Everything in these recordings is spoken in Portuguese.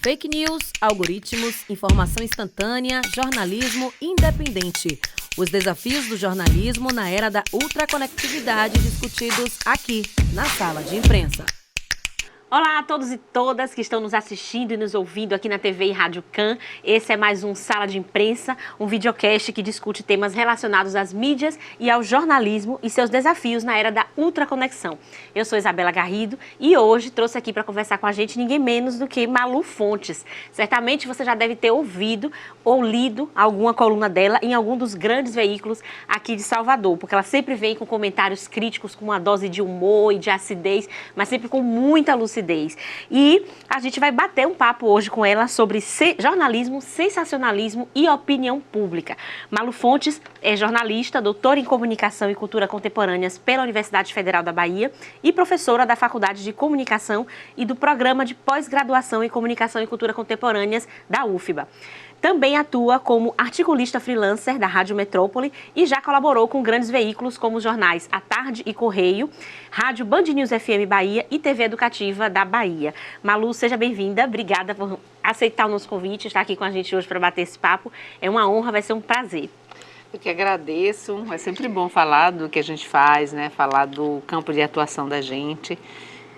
Fake news, algoritmos, informação instantânea, jornalismo independente. Os desafios do jornalismo na era da ultraconectividade discutidos aqui, na Sala de Imprensa. Olá a todos e todas que estão nos assistindo e nos ouvindo aqui na TV e Rádio CAN. Esse é mais um Sala de Imprensa, um videocast que discute temas relacionados às mídias e ao jornalismo e seus desafios na era da ultraconexão. Eu sou Isabela Garrido e hoje trouxe aqui para conversar com a gente ninguém menos do que Malu Fontes. Certamente você já deve ter ouvido ou lido alguma coluna dela em algum dos grandes veículos aqui de Salvador, porque ela sempre vem com comentários críticos, com uma dose de humor e de acidez, mas sempre com muita lucidez. E a gente vai bater um papo hoje com ela sobre jornalismo, sensacionalismo e opinião pública. Malu Fontes é jornalista, doutora em Comunicação e Cultura Contemporâneas pela Universidade Federal da Bahia e professora da Faculdade de Comunicação e do Programa de Pós-Graduação em Comunicação e Cultura Contemporâneas da UFBA. Também atua como articulista freelancer da Rádio Metrópole e já colaborou com grandes veículos como os jornais A Tarde e Correio, Rádio Band News FM Bahia e TV Educativa da Bahia. Malu, seja bem-vinda. Obrigada por aceitar o nosso convite, estar aqui com a gente hoje para bater esse papo. É uma honra, vai ser um prazer. Eu que agradeço. É sempre bom falar do que a gente faz, né? Falar do campo de atuação da gente.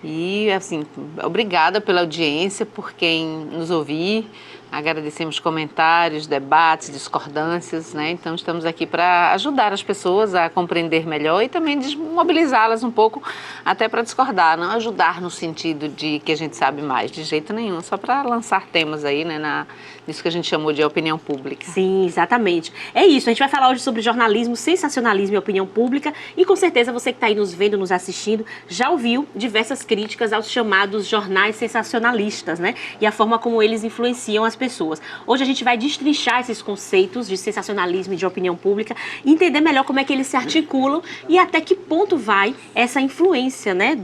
E, assim, obrigada pela audiência, por quem nos ouvir. Agradecemos comentários, debates, discordâncias, né? Então estamos aqui para ajudar as pessoas a compreender melhor e também desmobilizá-las um pouco até para discordar, não ajudar no sentido de que a gente sabe mais, de jeito nenhum, só para lançar temas aí, né, nisso que a gente chamou de opinião pública. Sim, exatamente. É isso, a gente vai falar hoje sobre jornalismo, sensacionalismo e opinião pública e com certeza você que está aí nos vendo, nos assistindo, já ouviu diversas críticas aos chamados jornais sensacionalistas, né? E a forma como eles influenciam as pessoas. Hoje a gente vai destrinchar esses conceitos de sensacionalismo e de opinião pública e entender melhor como é que eles se articulam e até que ponto vai essa influência, né,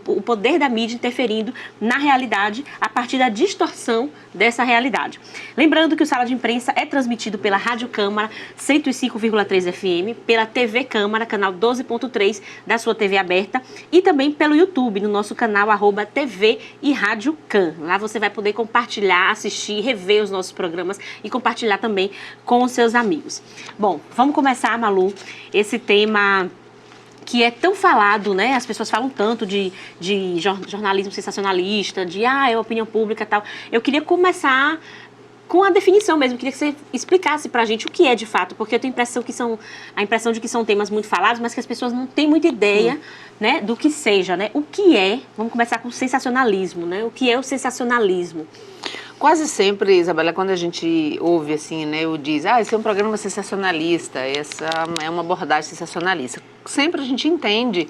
o poder da mídia interferindo na realidade a partir da distorção dessa realidade. Lembrando que o Sala de Imprensa é transmitido pela Rádio Câmara 105,3 FM, pela TV Câmara, canal 12.3 da sua TV aberta e também pelo YouTube, no nosso canal @TV e Rádio CAN. Lá você vai poder compartilhar, assistir, rever os nossos programas e compartilhar também com os seus amigos. Bom, vamos começar, Malu, esse tema que é tão falado, né? As pessoas falam tanto de jornalismo sensacionalista, de é opinião pública e tal. Eu queria começar com a definição mesmo, queria que você explicasse pra gente o que é de fato, porque eu tenho a impressão de que são temas muito falados, mas que as pessoas não têm muita ideia, né, do que seja, né? O que é, vamos começar com o sensacionalismo, né? O que é o sensacionalismo? Quase sempre, Isabela, quando a gente ouve assim, né, ou diz, esse é um programa sensacionalista, essa é uma abordagem sensacionalista. Sempre a gente entende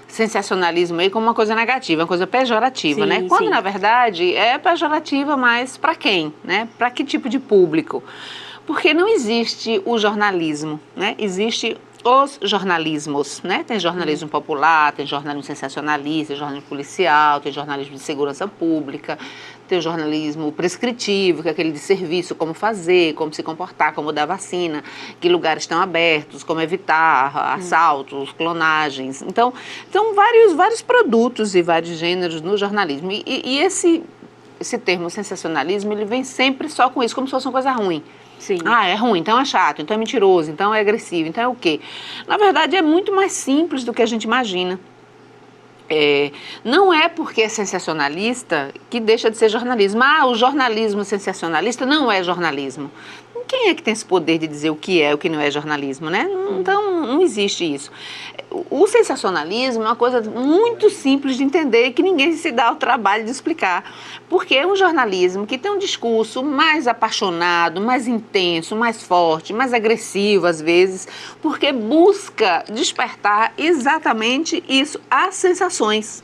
sensacionalismo aí como uma coisa negativa, uma coisa pejorativa, né? Quando, na verdade, é pejorativa, mas para quem, né? Para que tipo de público? Porque não existe o jornalismo, né? Existe os jornalismos, né? Tem jornalismo popular, tem jornalismo sensacionalista, tem jornalismo policial, tem jornalismo de segurança pública, tem o jornalismo prescritivo, que é aquele de serviço, como fazer, como se comportar, como dar vacina, que lugares estão abertos, como evitar assaltos, clonagens. Então vários produtos e vários gêneros no jornalismo. E esse termo sensacionalismo, ele vem sempre só com isso, como se fosse uma coisa ruim. Sim. É ruim, então é chato, então é mentiroso, então é agressivo, então é o quê? Na verdade, é muito mais simples do que a gente imagina. Não é porque é sensacionalista que deixa de ser jornalismo. O jornalismo sensacionalista não é jornalismo. Quem é que tem esse poder de dizer o que é, o que não é jornalismo, né? Então, não existe isso. O sensacionalismo é uma coisa muito simples de entender, que ninguém se dá o trabalho de explicar. Porque é um jornalismo que tem um discurso mais apaixonado, mais intenso, mais forte, mais agressivo às vezes, porque busca despertar exatamente isso, as sensações.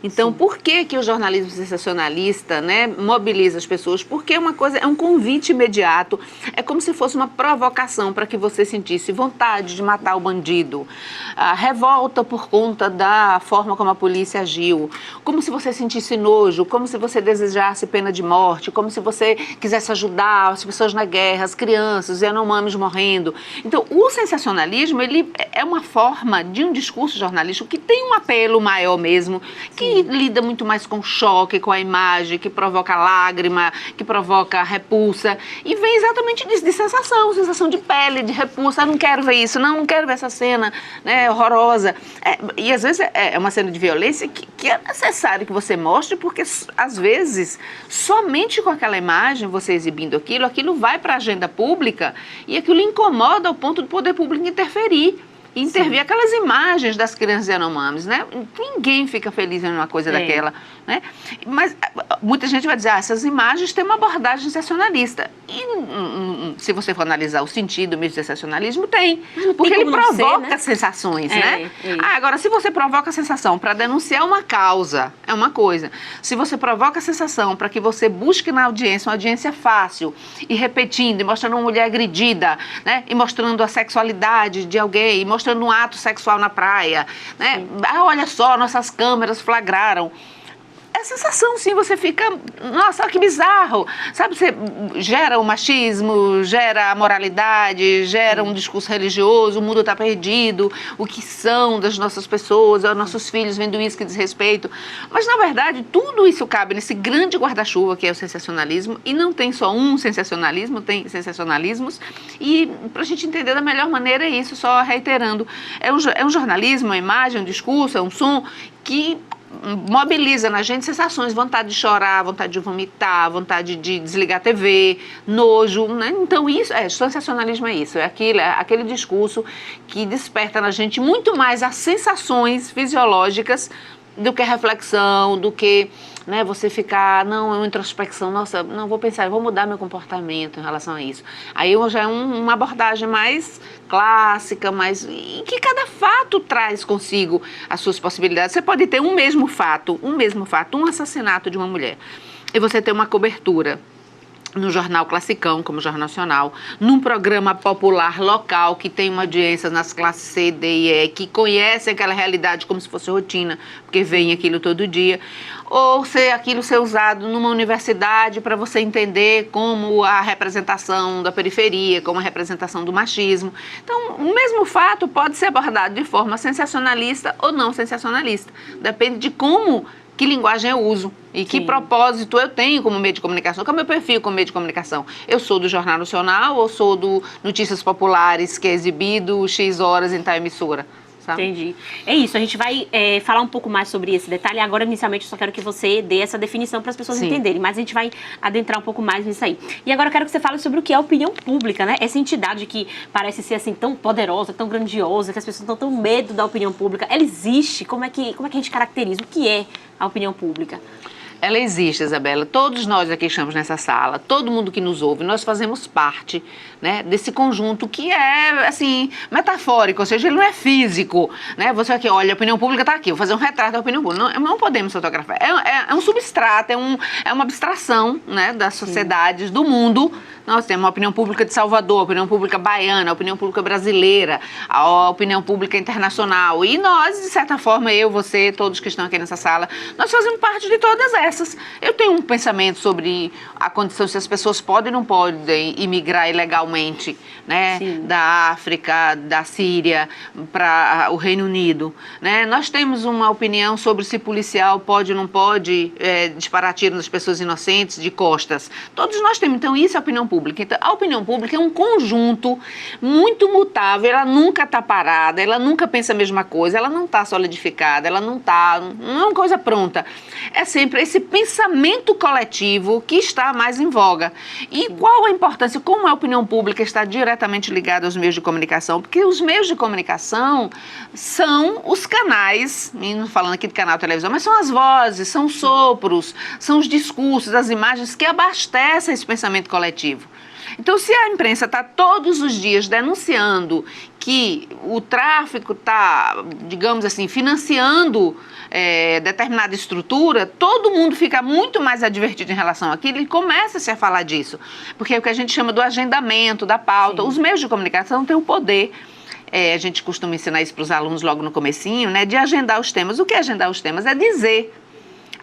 Então, por que o jornalismo sensacionalista, né, mobiliza as pessoas? Porque é um convite imediato, é como se fosse uma provocação para que você sentisse vontade de matar o bandido, revolta por conta da forma como a polícia agiu, como se você sentisse nojo, como se você desejasse pena de morte, como se você quisesse ajudar as pessoas na guerra, as crianças, os Yanomamis morrendo. Então, o sensacionalismo, ele é uma forma de um discurso jornalístico que tem um apelo maior mesmo, que que lida muito mais com choque, com a imagem, que provoca lágrima, que provoca repulsa. E vem exatamente disso, de sensação de pele, de repulsa. Eu não quero ver isso, não quero ver essa cena, né, horrorosa. E às vezes é uma cena de violência que é necessário que você mostre, porque às vezes, somente com aquela imagem, você exibindo aquilo vai para a agenda pública e aquilo incomoda ao ponto do poder público interferir. Intervir aquelas imagens das crianças Yanomamis, né? Ninguém fica feliz em uma coisa daquela, né? Mas muita gente vai dizer, essas imagens têm uma abordagem sensacionalista. E se você for analisar o sentido mesmo do sensacionalismo, tem. Porque ele provoca, né, sensações, né? Agora, se você provoca a sensação para denunciar uma causa, é uma coisa. Se você provoca a sensação para que você busque na audiência uma audiência fácil, e repetindo, e mostrando uma mulher agredida, né? E mostrando a sexualidade de alguém, e mostrando um ato sexual na praia, né? Olha só, nossas câmeras flagraram. É sensação, sim, você fica, nossa, que bizarro, sabe, você gera o machismo, gera a moralidade, gera um discurso religioso, o mundo está perdido, o que são das nossas pessoas, os nossos filhos vendo isso, que desrespeito. Mas, na verdade, tudo isso cabe nesse grande guarda-chuva que é o sensacionalismo, e não tem só um sensacionalismo, tem sensacionalismos, e para a gente entender da melhor maneira é isso, só reiterando, é um jornalismo, uma imagem, um discurso, é um som que mobiliza na gente sensações, vontade de chorar, vontade de vomitar, vontade de desligar a TV, nojo, né? Então isso, sensacionalismo é isso, é aquele discurso que desperta na gente muito mais as sensações fisiológicas do que a reflexão, do que, né, você ficar, não, é uma introspecção, nossa, não, vou pensar, vou mudar meu comportamento em relação a isso. Aí já é uma abordagem mais clássica, mais, e que cada fato traz consigo as suas possibilidades. Você pode ter um mesmo fato, um assassinato de uma mulher, e você ter uma cobertura no jornal classicão, como Jornal Nacional, num programa popular local que tem uma audiência nas classes C, D e E, que conhecem aquela realidade como se fosse rotina, porque veem aquilo todo dia, ou aquilo ser usado numa universidade para você entender como a representação da periferia, como a representação do machismo. Então, o mesmo fato pode ser abordado de forma sensacionalista ou não sensacionalista. Depende de que linguagem eu uso e que propósito eu tenho como meio de comunicação, qual é o meu perfil como meio de comunicação. Eu sou do Jornal Nacional ou sou do Notícias Populares, que é exibido X horas em tal emissora? Sabe? Entendi. É isso, a gente vai falar um pouco mais sobre esse detalhe. Agora, inicialmente, eu só quero que você dê essa definição para as pessoas entenderem, mas a gente vai adentrar um pouco mais nisso aí. E agora eu quero que você fale sobre o que é a opinião pública, né? Essa entidade que parece ser assim tão poderosa, tão grandiosa, que as pessoas estão tão medo da opinião pública. Ela existe? Como é que a gente caracteriza? O que é a opinião pública? Ela existe, Isabela. Todos nós aqui estamos nessa sala, todo mundo que nos ouve, nós fazemos parte, né, desse conjunto que é, assim, metafórico, ou seja, ele não é físico, né? Você aqui, olha, a opinião pública está aqui, vou fazer um retrato da opinião pública. Não podemos fotografar. É um substrato, é uma abstração, né, das sociedades, do mundo. Nós temos a opinião pública de Salvador, a opinião pública baiana, a opinião pública brasileira, a opinião pública internacional. E nós, de certa forma, eu, você, todos que estão aqui nessa sala, nós fazemos parte de todas essas. Eu tenho um pensamento sobre a condição se as pessoas podem ou não podem imigrar ilegalmente, né, da África, da Síria, para o Reino Unido, né? Nós temos uma opinião sobre se policial pode ou não pode disparar tiro nas pessoas inocentes de costas. Todos nós temos. Então, isso é a opinião pública. Então, a opinião pública é um conjunto muito mutável, ela nunca está parada, ela nunca pensa a mesma coisa, ela não está solidificada, não é uma coisa pronta. É sempre esse pensamento coletivo que está mais em voga. E qual a importância, como a opinião pública está diretamente ligada aos meios de comunicação? Porque os meios de comunicação são os canais, não falando aqui de canal de televisão, mas são as vozes, são os sopros, são os discursos, as imagens que abastecem esse pensamento coletivo. Então, se a imprensa está todos os dias denunciando que o tráfico está, digamos assim, financiando determinada estrutura, todo mundo fica muito mais advertido em relação àquilo e começa-se a falar disso. Porque é o que a gente chama do agendamento, da pauta. Os meios de comunicação têm o poder, a gente costuma ensinar isso para os alunos logo no comecinho, né, de agendar os temas. O que é agendar os temas? É dizer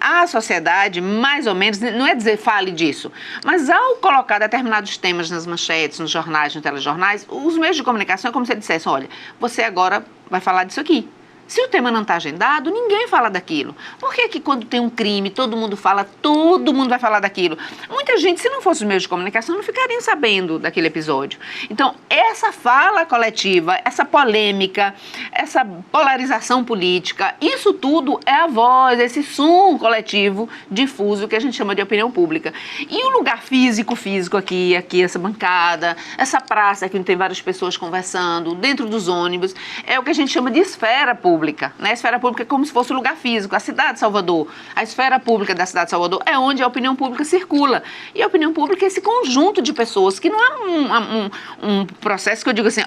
à sociedade, mais ou menos, não é dizer fale disso, mas ao colocar determinados temas nas manchetes, nos jornais, nos telejornais, os meios de comunicação é como se eles dissessem, olha, você agora vai falar disso aqui. Se o tema não está agendado, ninguém fala daquilo. Por que que quando tem um crime, todo mundo fala, todo mundo vai falar daquilo? Muita gente, se não fosse os meios de comunicação, não ficariam sabendo daquele episódio. Então, essa fala coletiva, essa polêmica, essa polarização política, isso tudo é a voz, esse som coletivo difuso que a gente chama de opinião pública. E o lugar físico aqui, essa bancada, essa praça aqui onde tem várias pessoas conversando, dentro dos ônibus, é o que a gente chama de esfera pública. Né? A esfera pública é como se fosse um lugar físico. A cidade de Salvador, a esfera pública da cidade de Salvador é onde a opinião pública circula. E a opinião pública é esse conjunto de pessoas, que não é um processo que eu digo assim,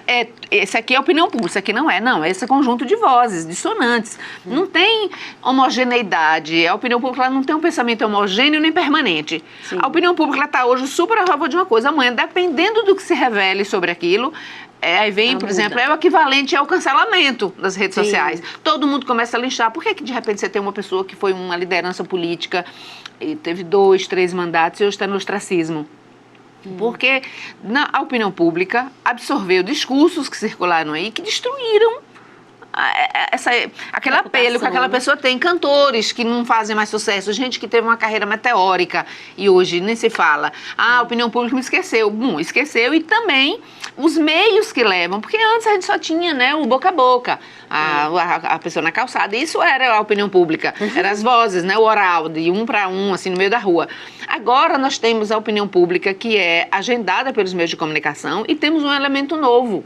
esse aqui é a opinião pública, esse aqui não é. Não, é esse conjunto de vozes, dissonantes. Não tem homogeneidade. A opinião pública não tem um pensamento homogêneo nem permanente. Sim. A opinião pública está hoje super a favor de uma coisa. Amanhã, dependendo do que se revele sobre aquilo, aí vem, por exemplo, é o equivalente ao cancelamento das redes sociais. Todo mundo começa a linchar. Por que de repente você tem uma pessoa que foi uma liderança política e teve 2, 3 mandatos e hoje está no ostracismo? Porque a opinião pública absorveu discursos que circularam aí que destruíram aquele apelo que aquela pessoa tem. Cantores que não fazem mais sucesso, gente que teve uma carreira meteórica e hoje nem se fala. A opinião pública me esqueceu. Esqueceu. E também os meios que levam, porque antes a gente só tinha, né, o boca a boca, a pessoa na calçada. Isso era a opinião pública, eram as vozes, né, o oral, de um para um, assim, no meio da rua. Agora nós temos a opinião pública que é agendada pelos meios de comunicação e temos um elemento novo,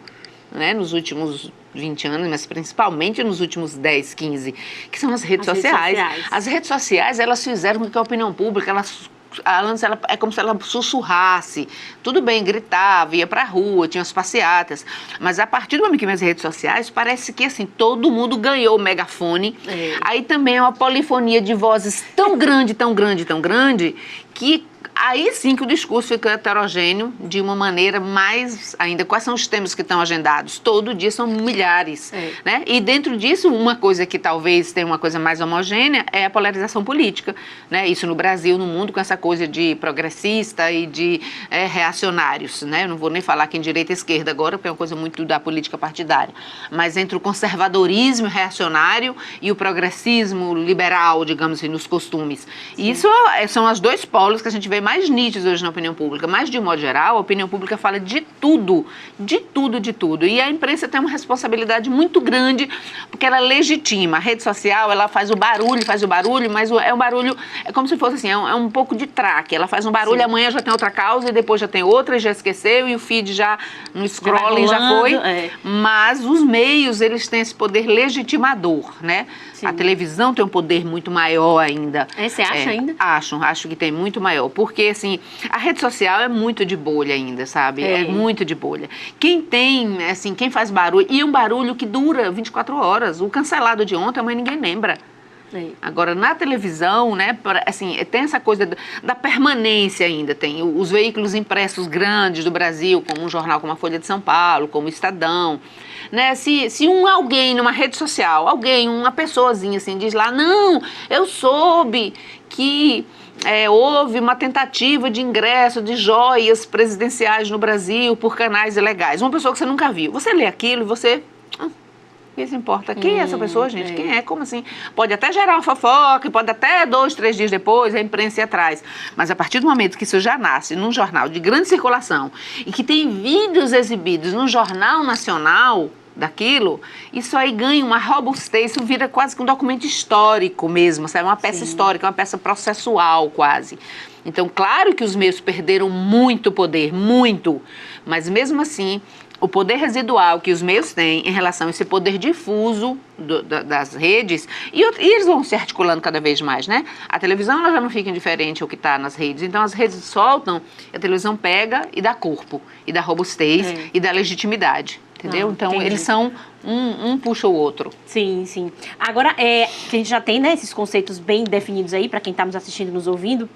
né, nos últimos 20 anos, mas principalmente nos últimos 10, 15, que são as redes sociais. As redes sociais, elas fizeram com que a opinião pública, antes é como se ela sussurrasse. Tudo bem, gritava, ia pra rua, tinha as passeatas, mas a partir do momento que vem as redes sociais, parece que assim, todo mundo ganhou o megafone. Aí também é uma polifonia de vozes tão grande, tão grande, tão grande, que aí sim que o discurso fica heterogêneo de uma maneira mais ainda. Quais são os temas que estão agendados? Todo dia são milhares, né? E dentro disso, uma coisa que talvez tenha uma coisa mais homogênea é a polarização política, né? Isso no Brasil, no mundo, com essa coisa de progressista e de reacionários, né? Eu não vou nem falar aqui em direita e esquerda agora, porque é uma coisa muito da política partidária, mas entre o conservadorismo reacionário e o progressismo liberal, digamos assim, nos costumes. E isso são os dois polos que a gente vê mais nítidos hoje na opinião pública, mas de modo geral, a opinião pública fala de tudo, de tudo, de tudo. E a imprensa tem uma responsabilidade muito grande, porque ela legitima. A rede social, ela faz o barulho, mas é um barulho, é como se fosse assim, é um pouco de traque. Ela faz um barulho, amanhã já tem outra causa, e depois já tem outra, e já esqueceu, e o feed já no scrolling já foi. Mas os meios, eles têm esse poder legitimador, né? Sim. A televisão tem um poder muito maior ainda. Você acha ainda? Acho que tem muito maior. Porque, assim, a rede social é muito de bolha ainda, sabe? É muito de bolha. Quem tem, assim, quem faz barulho, e é um barulho que dura 24 horas. O cancelado de ontem, amanhã ninguém lembra. Agora, na televisão, né, assim, tem essa coisa da permanência ainda. Tem os veículos impressos grandes do Brasil, como um jornal como a Folha de São Paulo, como o Estadão. Né? Se alguém numa rede social, uma pessoazinha assim, diz lá, não, eu soube que houve uma tentativa de ingresso de joias presidenciais no Brasil por canais ilegais. Uma pessoa que você nunca viu. Você lê aquilo e você... Isso importa. Quem é essa pessoa, gente? Quem é? Como assim? Pode até gerar uma fofoca, pode até 2, 3 dias depois a imprensa ir atrás. Mas a partir do momento que isso já nasce num jornal de grande circulação e que tem vídeos exibidos no Jornal Nacional daquilo, isso aí ganha uma robustez, isso vira quase que um documento histórico mesmo, sabe? Uma peça histórica, uma peça processual quase. Então, claro que os meios perderam muito poder, muito, mas mesmo assim... O poder residual que os meios têm em relação a esse poder difuso das redes, e eles vão se articulando cada vez mais, né? A televisão ela já não fica indiferente ao que está nas redes, então as redes soltam, a televisão pega e dá corpo, e dá robustez, e dá legitimidade, entendeu? Então, entendi. Eles são um puxa o outro. Sim, sim. Agora, que a gente já tem, né, esses conceitos bem definidos aí, para quem está nos assistindo, nos ouvindo.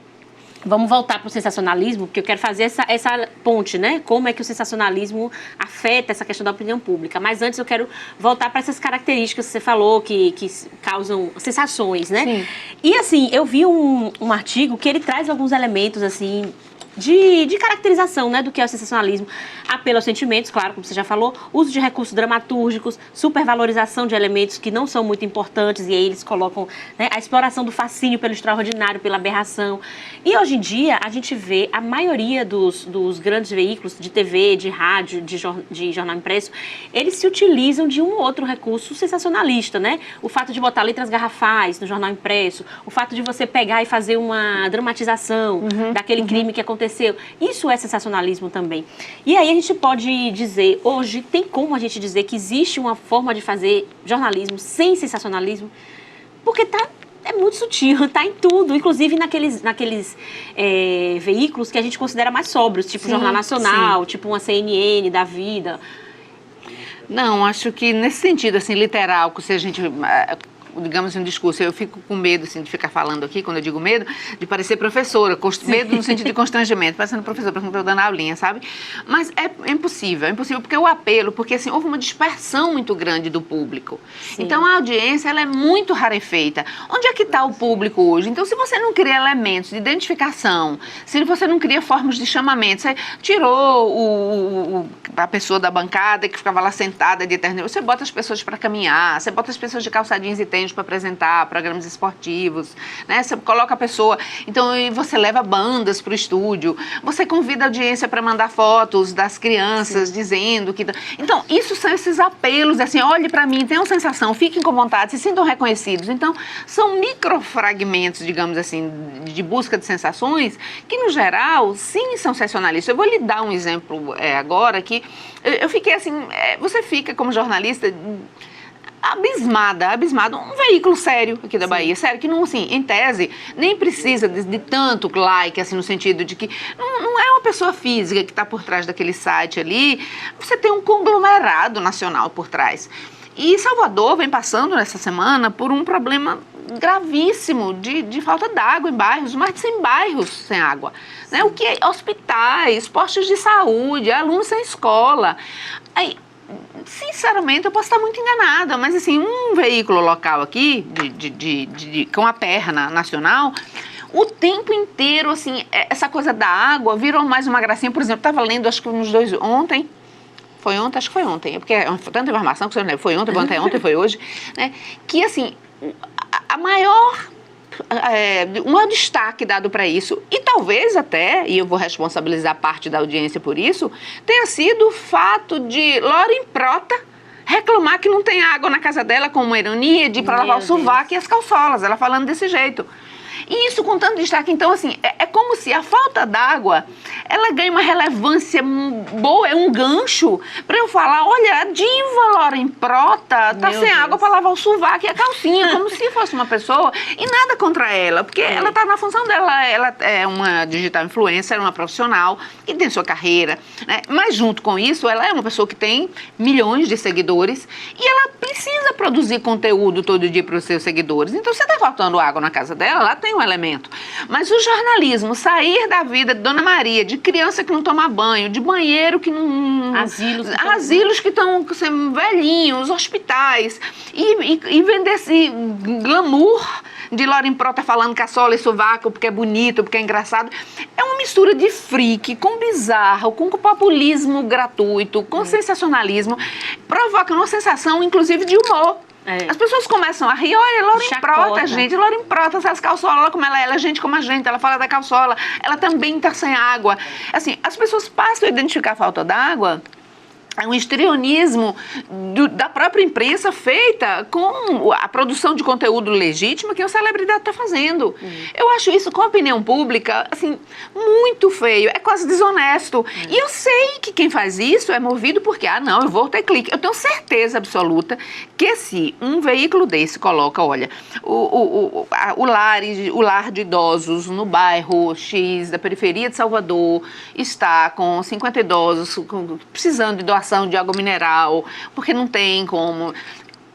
Vamos voltar para o sensacionalismo, porque eu quero fazer essa ponte, né? Como é que o sensacionalismo afeta essa questão da opinião pública. Mas antes eu quero voltar para essas características que você falou, que causam sensações, né? Sim. E assim, eu vi um artigo que ele traz alguns elementos, assim, de caracterização, né, do que é o sensacionalismo. Apelo aos sentimentos, claro, como você já falou, uso de recursos dramatúrgicos, supervalorização de elementos que não são muito importantes, e aí eles colocam, né, a exploração do fascínio pelo extraordinário, pela aberração. E hoje em dia, a gente vê a maioria dos grandes veículos de TV, de rádio, de jornal impresso, eles se utilizam de um ou outro recurso sensacionalista, né? O fato de botar letras garrafais no jornal impresso, o fato de você pegar e fazer uma dramatização daquele crime que aconteceu, isso é sensacionalismo também. E aí a gente pode dizer, hoje, tem como a gente dizer que existe uma forma de fazer jornalismo sem sensacionalismo? Porque é muito sutil, está em tudo, inclusive naqueles veículos que a gente considera mais sóbrios, tipo Jornal Nacional, tipo uma CNN da vida. Não, acho que nesse sentido, assim, literal, que se a gente, digamos, um discurso, eu fico com medo, assim, de ficar falando aqui, quando eu digo medo, de parecer professora, medo no sentido de constrangimento, parecendo professora, parecendo que eu estou dando aulinha, sabe? Mas é impossível porque o apelo, porque, assim, houve uma dispersão muito grande do público. Sim. Então, a audiência, ela é muito rarefeita. Onde é que está o público hoje? Então, se você não cria elementos de identificação, se você não cria formas de chamamento, você tirou a pessoa da bancada que ficava lá sentada de eterno, você bota as pessoas para caminhar, você bota as pessoas de calça jeans e tênis para apresentar programas esportivos, né? Você coloca a pessoa, então você leva bandas para o estúdio, você convida a audiência para mandar fotos das crianças dizendo que... Então, isso são esses apelos, assim, olhe para mim, tenham sensação, fiquem com vontade, se sintam reconhecidos. Então, são microfragmentos, digamos assim, de busca de sensações que, no geral, sim, são sensacionalistas. Eu vou lhe dar um exemplo agora que eu fiquei assim, você fica como jornalista... abismado, um veículo sério aqui da Bahia, sério, que não, assim, em tese, nem precisa de tanto like, assim, no sentido de que não é uma pessoa física que está por trás daquele site ali, você tem um conglomerado nacional por trás. E Salvador vem passando nessa semana por um problema gravíssimo de falta d'água em bairros, mais de 100 bairros sem água, né? O que é hospitais, postos de saúde, alunos sem escola. Aí, sinceramente, eu posso estar muito enganada, mas assim, um veículo local aqui, com a perna nacional, o tempo inteiro, assim, essa coisa da água virou mais uma gracinha. Por exemplo, estava lendo, acho que uns dois, ontem, acho que foi ontem, porque é tanta informação que você não lembra, foi ontem, foi hoje, né, que assim, a maior... o maior destaque dado para isso, e talvez até, e eu vou responsabilizar parte da audiência por isso, tenha sido o fato de Loren Prota reclamar que não tem água na casa dela, com uma ironia de para lavar o sovaco e as calçolas, ela falando desse jeito. E isso com tanto destaque, então assim, é como se a falta d'água, ela ganha uma relevância boa, é um gancho para eu falar, olha, a diva Loren Prota tá sem água para lavar o sovaco e a calcinha, como se fosse uma pessoa, e nada contra ela, porque ela tá na função dela, ela é uma digital influencer, é uma profissional que tem sua carreira, né? Mas junto com isso, ela é uma pessoa que tem milhões de seguidores e ela precisa produzir conteúdo todo dia para os seus seguidores. Então, se tá faltando água na casa dela, ela tem um elemento. Mas o jornalismo, sair da vida de Dona Maria, de criança que não toma banho, de banheiro que não... Asilos que estão sendo velhinhos, hospitais, e vender esse glamour de Loren Prota falando caçola e sovaco porque é bonito, porque é engraçado. É uma mistura de freak, com bizarro, com populismo gratuito, com sensacionalismo, provoca uma sensação, inclusive, de humor. As pessoas começam a rir, olha, Loren Prota, gente, Loren Prota, as calçolas, olha como ela é gente como a gente, ela fala da calçola, ela também está sem água. Assim, as pessoas passam a identificar a falta d'água, é um histrionismo da própria imprensa feita com a produção de conteúdo legítimo que a celebridade está fazendo. Eu acho isso, com a opinião pública, assim, muito feio, é quase desonesto. E eu sei que quem faz isso é movido porque, não, eu vou ter clique. Eu tenho certeza absoluta que se um veículo desse coloca, olha, o lar de idosos no bairro X da periferia de Salvador está com 50 idosos precisando de doação de água mineral, porque não tem como.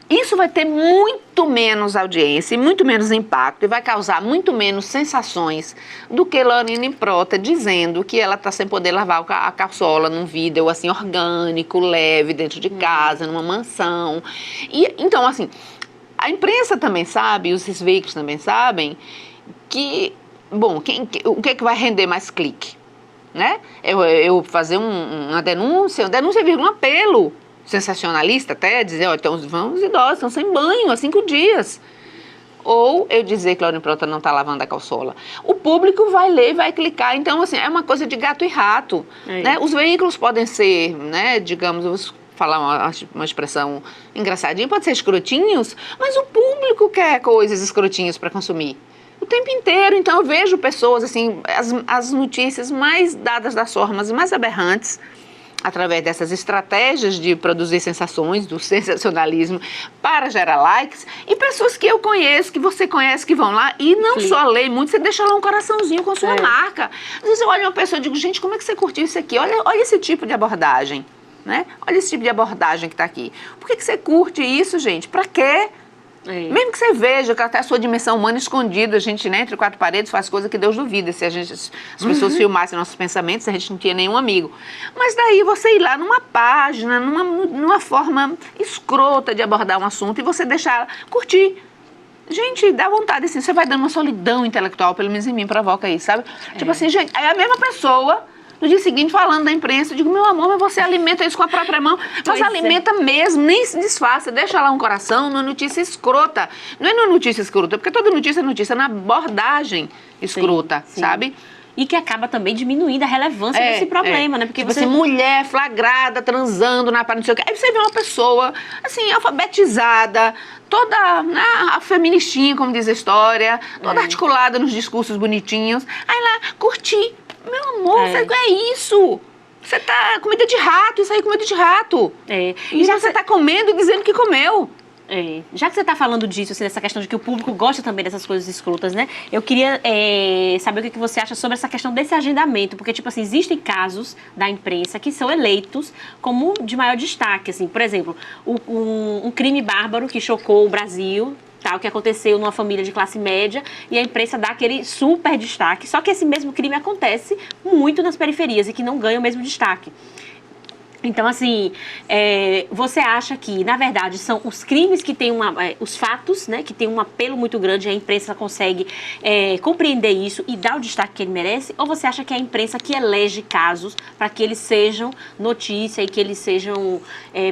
Isso vai ter muito menos audiência e muito menos impacto e vai causar muito menos sensações do que Loren Prota dizendo que ela está sem poder lavar a calçola num vídeo assim orgânico, leve, dentro de casa, numa mansão. E então, assim, a imprensa também sabe, os veículos também sabem que, bom, o que é que vai render mais clique? né? Eu fazer uma denúncia, vírgula, um apelo sensacionalista até, dizer, então os idosos estão sem banho há 5 dias. Ou eu dizer que a Uniprota não está lavando a calçola. O público vai ler, vai clicar. Então, assim, é uma coisa de gato e rato. Né? Os veículos podem ser, né, digamos, vou falar uma expressão engraçadinha, pode ser escrotinhos, mas o público quer coisas escrotinhas para consumir. O tempo inteiro. Então, eu vejo pessoas, assim, as notícias mais dadas das formas mais aberrantes, através dessas estratégias de produzir sensações, do sensacionalismo, para gerar likes, e pessoas que eu conheço, que você conhece, que vão lá, e não só leem muito, você deixa lá um coraçãozinho com a sua marca. Às vezes eu olho uma pessoa e digo, gente, como é que você curtiu isso aqui? Olha esse tipo de abordagem, né? Olha esse tipo de abordagem que está aqui. Por que você curte isso, gente? Para quê? Mesmo que você veja que até a sua dimensão humana escondida, a gente, né, entre 4 paredes faz coisa que Deus duvida. Se as pessoas filmassem nossos pensamentos, a gente não tinha nenhum amigo. Mas daí você ir lá numa página, numa forma escrota de abordar um assunto e você deixar curtir. Gente, dá vontade, assim, você vai dando uma solidão intelectual, pelo menos em mim, provoca isso, sabe? Tipo assim, gente, é a mesma pessoa. No dia seguinte, falando da imprensa, eu digo, meu amor, mas você alimenta isso com a própria mão. Mas alimenta mesmo, nem se disfarça, deixa lá um coração numa notícia escrota. Não é numa notícia escrota, porque toda notícia é notícia, na abordagem escrota, sabe? E que acaba também diminuindo a relevância desse problema, né? Porque tipo assim, mulher flagrada, transando na não sei o quê. Aí você vê uma pessoa, assim, alfabetizada, toda, né, a feministinha, como diz a história, toda articulada nos discursos bonitinhos. Aí lá, curti. Meu amor, sabe o que é isso? Você tá comida de rato, isso aí é comida de rato. E já você tá comendo e dizendo que comeu. Já que você está falando disso, assim, dessa questão de que o público gosta também dessas coisas escrotas, né? Eu queria saber o que você acha sobre essa questão desse agendamento, porque, tipo assim, existem casos da imprensa que são eleitos como de maior destaque, assim, por exemplo, um crime bárbaro que chocou o Brasil, tal, que aconteceu numa família de classe média, e a imprensa dá aquele super destaque, só que esse mesmo crime acontece muito nas periferias e que não ganha o mesmo destaque. Então, assim, você acha que, na verdade, são os crimes que têm os fatos, né, que têm um apelo muito grande, a imprensa consegue compreender isso e dar o destaque que ele merece? Ou você acha que é a imprensa que elege casos para que eles sejam notícia e que eles sejam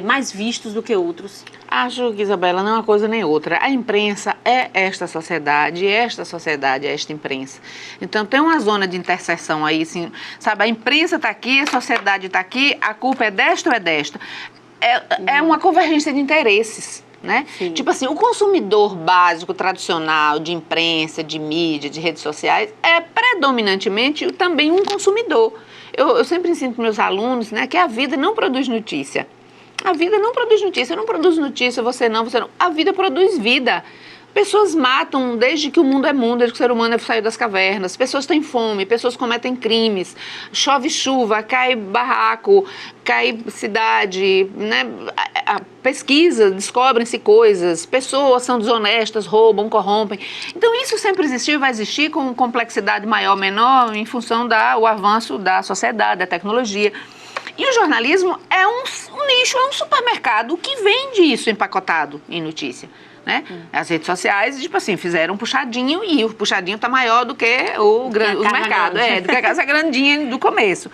mais vistos do que outros? Acho que, Isabela, não é uma coisa nem outra. A imprensa é esta sociedade é esta imprensa. Então, tem uma zona de interseção aí, assim, sabe? A imprensa está aqui, a sociedade está aqui, a culpa é desta ou é desta? É uma convergência de interesses, né? Sim. Tipo assim, o consumidor básico, tradicional, de imprensa, de mídia, de redes sociais, é predominantemente também um consumidor. Eu sempre ensino para meus alunos, né, que a vida não produz notícia. A vida não produz notícia, eu não produzo notícia, você não. A vida produz vida. Pessoas matam desde que o mundo é mundo, desde que o ser humano saiu das cavernas. Pessoas têm fome, pessoas cometem crimes. Chove chuva, cai barraco, cai cidade, né? Pesquisa, descobrem-se coisas. Pessoas são desonestas, roubam, corrompem. Então isso sempre existiu e vai existir com complexidade maior ou menor em função do avanço da sociedade, da tecnologia. E o jornalismo é um nicho, é um supermercado que vende isso empacotado em notícia, né? As redes sociais, tipo assim, fizeram um puxadinho e o puxadinho tá maior do que o mercado, do que a casa grandinha do começo.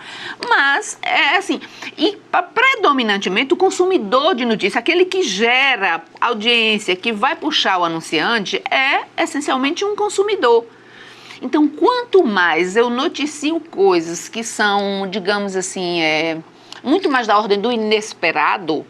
Mas, assim, e predominantemente o consumidor de notícia, aquele que gera audiência, que vai puxar o anunciante, é essencialmente um consumidor. Então, quanto mais eu noticio coisas que são, digamos assim, muito mais da ordem do inesperado,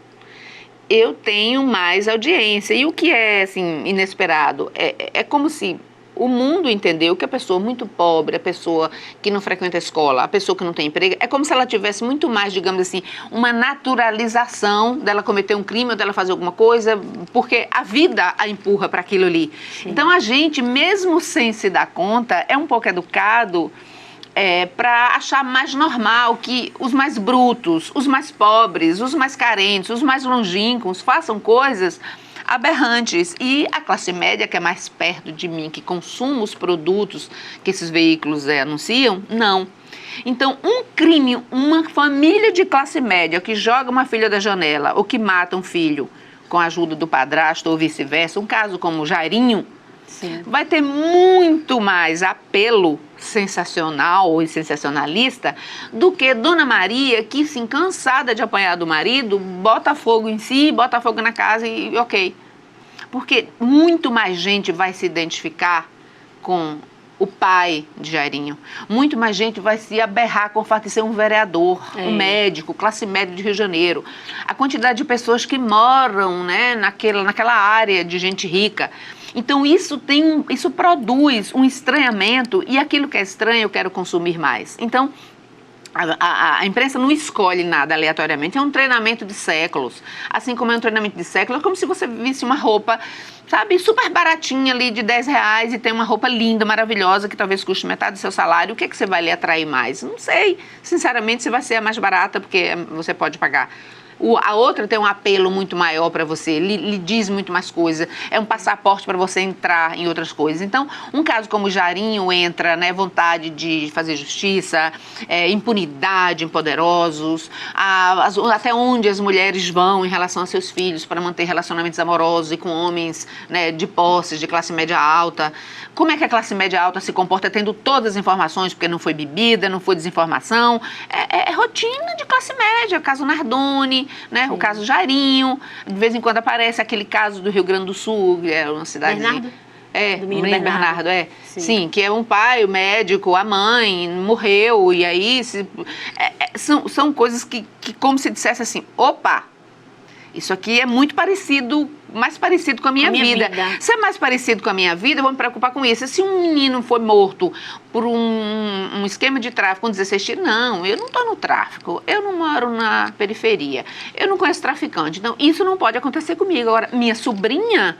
eu tenho mais audiência. E o que é, assim, inesperado? É como se o mundo entendeu que a pessoa muito pobre, a pessoa que não frequenta a escola, a pessoa que não tem emprego, é como se ela tivesse muito mais, digamos assim, uma naturalização dela cometer um crime ou dela fazer alguma coisa, porque a vida a empurra para aquilo ali. Sim. Então, a gente, mesmo sem se dar conta, é um pouco educado para achar mais normal que os mais brutos, os mais pobres, os mais carentes, os mais longínquos façam coisas aberrantes. E a classe média, que é mais perto de mim, que consuma os produtos que esses veículos anunciam, não. Então, um crime, uma família de classe média que joga uma filha da janela ou que mata um filho com a ajuda do padrasto ou vice-versa, um caso como o Jairinho, sim, vai ter muito mais apelo sensacional e sensacionalista do que Dona Maria, que, assim, cansada de apanhar do marido, bota fogo em si, bota fogo na casa e ok. Porque muito mais gente vai se identificar com o pai de Jairinho. Muito mais gente vai se aberrar com o fato de ser um vereador, um médico, classe média de Rio de Janeiro. A quantidade de pessoas que moram, né, naquela área de gente rica. Então isso produz um estranhamento, e aquilo que é estranho eu quero consumir mais. Então a imprensa não escolhe nada aleatoriamente, é um treinamento de séculos. Assim como é um treinamento de séculos, é como se você visse uma roupa, sabe, super baratinha ali de R$10 e tem uma roupa linda, maravilhosa, que talvez custe metade do seu salário. O que é que você vai lhe atrair mais? Não sei, sinceramente, se vai ser a mais barata, porque você pode pagar. A outra tem um apelo muito maior para você, lhe diz muito mais coisa, é um passaporte para você entrar em outras coisas. Então, um caso como o Jairinho entra, né, vontade de fazer justiça, impunidade em poderosos, até onde as mulheres vão em relação a seus filhos para manter relacionamentos amorosos e com homens, né, de posses, de classe média alta. Como é que a classe média alta se comporta tendo todas as informações, porque não foi bebida, não foi desinformação? É rotina de classe média, caso Nardoni, né? O caso Jairinho, de vez em quando aparece aquele caso do Rio Grande do Sul, que é uma cidade... Bernardo? Do menino Bernardo, Sim, que é um pai, o médico, a mãe, morreu, e aí são coisas que como se dissesse assim, opa, isso aqui é muito parecido, mais parecido com a minha vida. Se é mais parecido com a minha vida, eu vou me preocupar com isso. Se um menino foi morto por um esquema de tráfico com 16 tiros, não, eu não estou no tráfico, eu não moro na periferia, eu não conheço traficante. Então, isso não pode acontecer comigo. Agora, minha sobrinha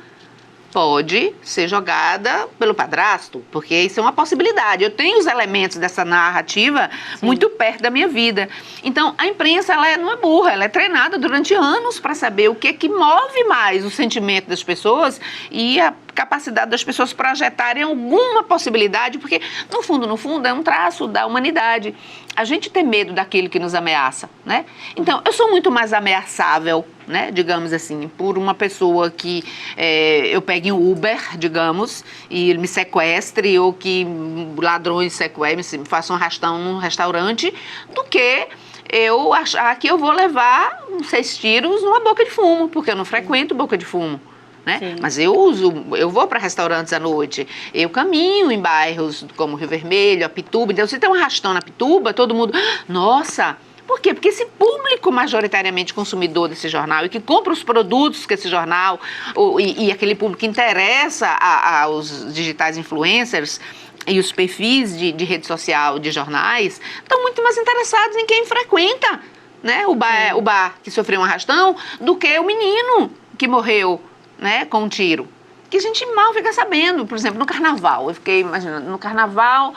pode ser jogada pelo padrasto, porque isso é uma possibilidade. Eu tenho os elementos dessa narrativa muito perto da minha vida. Então, a imprensa, ela não é burra, ela é treinada durante anos para saber o que move mais o sentimento das pessoas e a capacidade das pessoas projetarem alguma possibilidade, porque, no fundo, é um traço da humanidade. A gente tem medo daquilo que nos ameaça, né? Então, eu sou muito mais ameaçável, né, digamos assim, por uma pessoa que eu pegue um Uber, digamos, e ele me sequestre, ou que ladrões sequestrem, me façam um arrastão num restaurante, do que eu achar que eu vou levar 6 tiros numa boca de fumo, porque eu não frequento boca de fumo. Né? Mas eu vou para restaurantes à noite, eu caminho em bairros como Rio Vermelho, Apituba. Então, se tem um arrastão na Apituba, todo mundo, nossa, por quê? Porque esse público majoritariamente consumidor desse jornal e que compra os produtos que esse jornal, e aquele público que interessa aos digitais influencers e os perfis de rede social de jornais, estão muito mais interessados em quem frequenta, né, o bar que sofreu um arrastão, do que o menino que morreu, né, com um tiro, que a gente mal fica sabendo. Por exemplo, no carnaval, eu fiquei imaginando, no carnaval,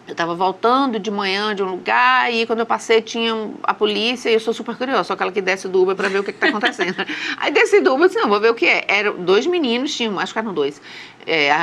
eu estava voltando de manhã de um lugar e quando eu passei tinha a polícia e eu sou super curiosa, sou aquela que desce do Uber para ver o que está acontecendo. Aí desci do Uber e disse, não, vou ver o que é. Eram 2 meninos, acho que eram 2,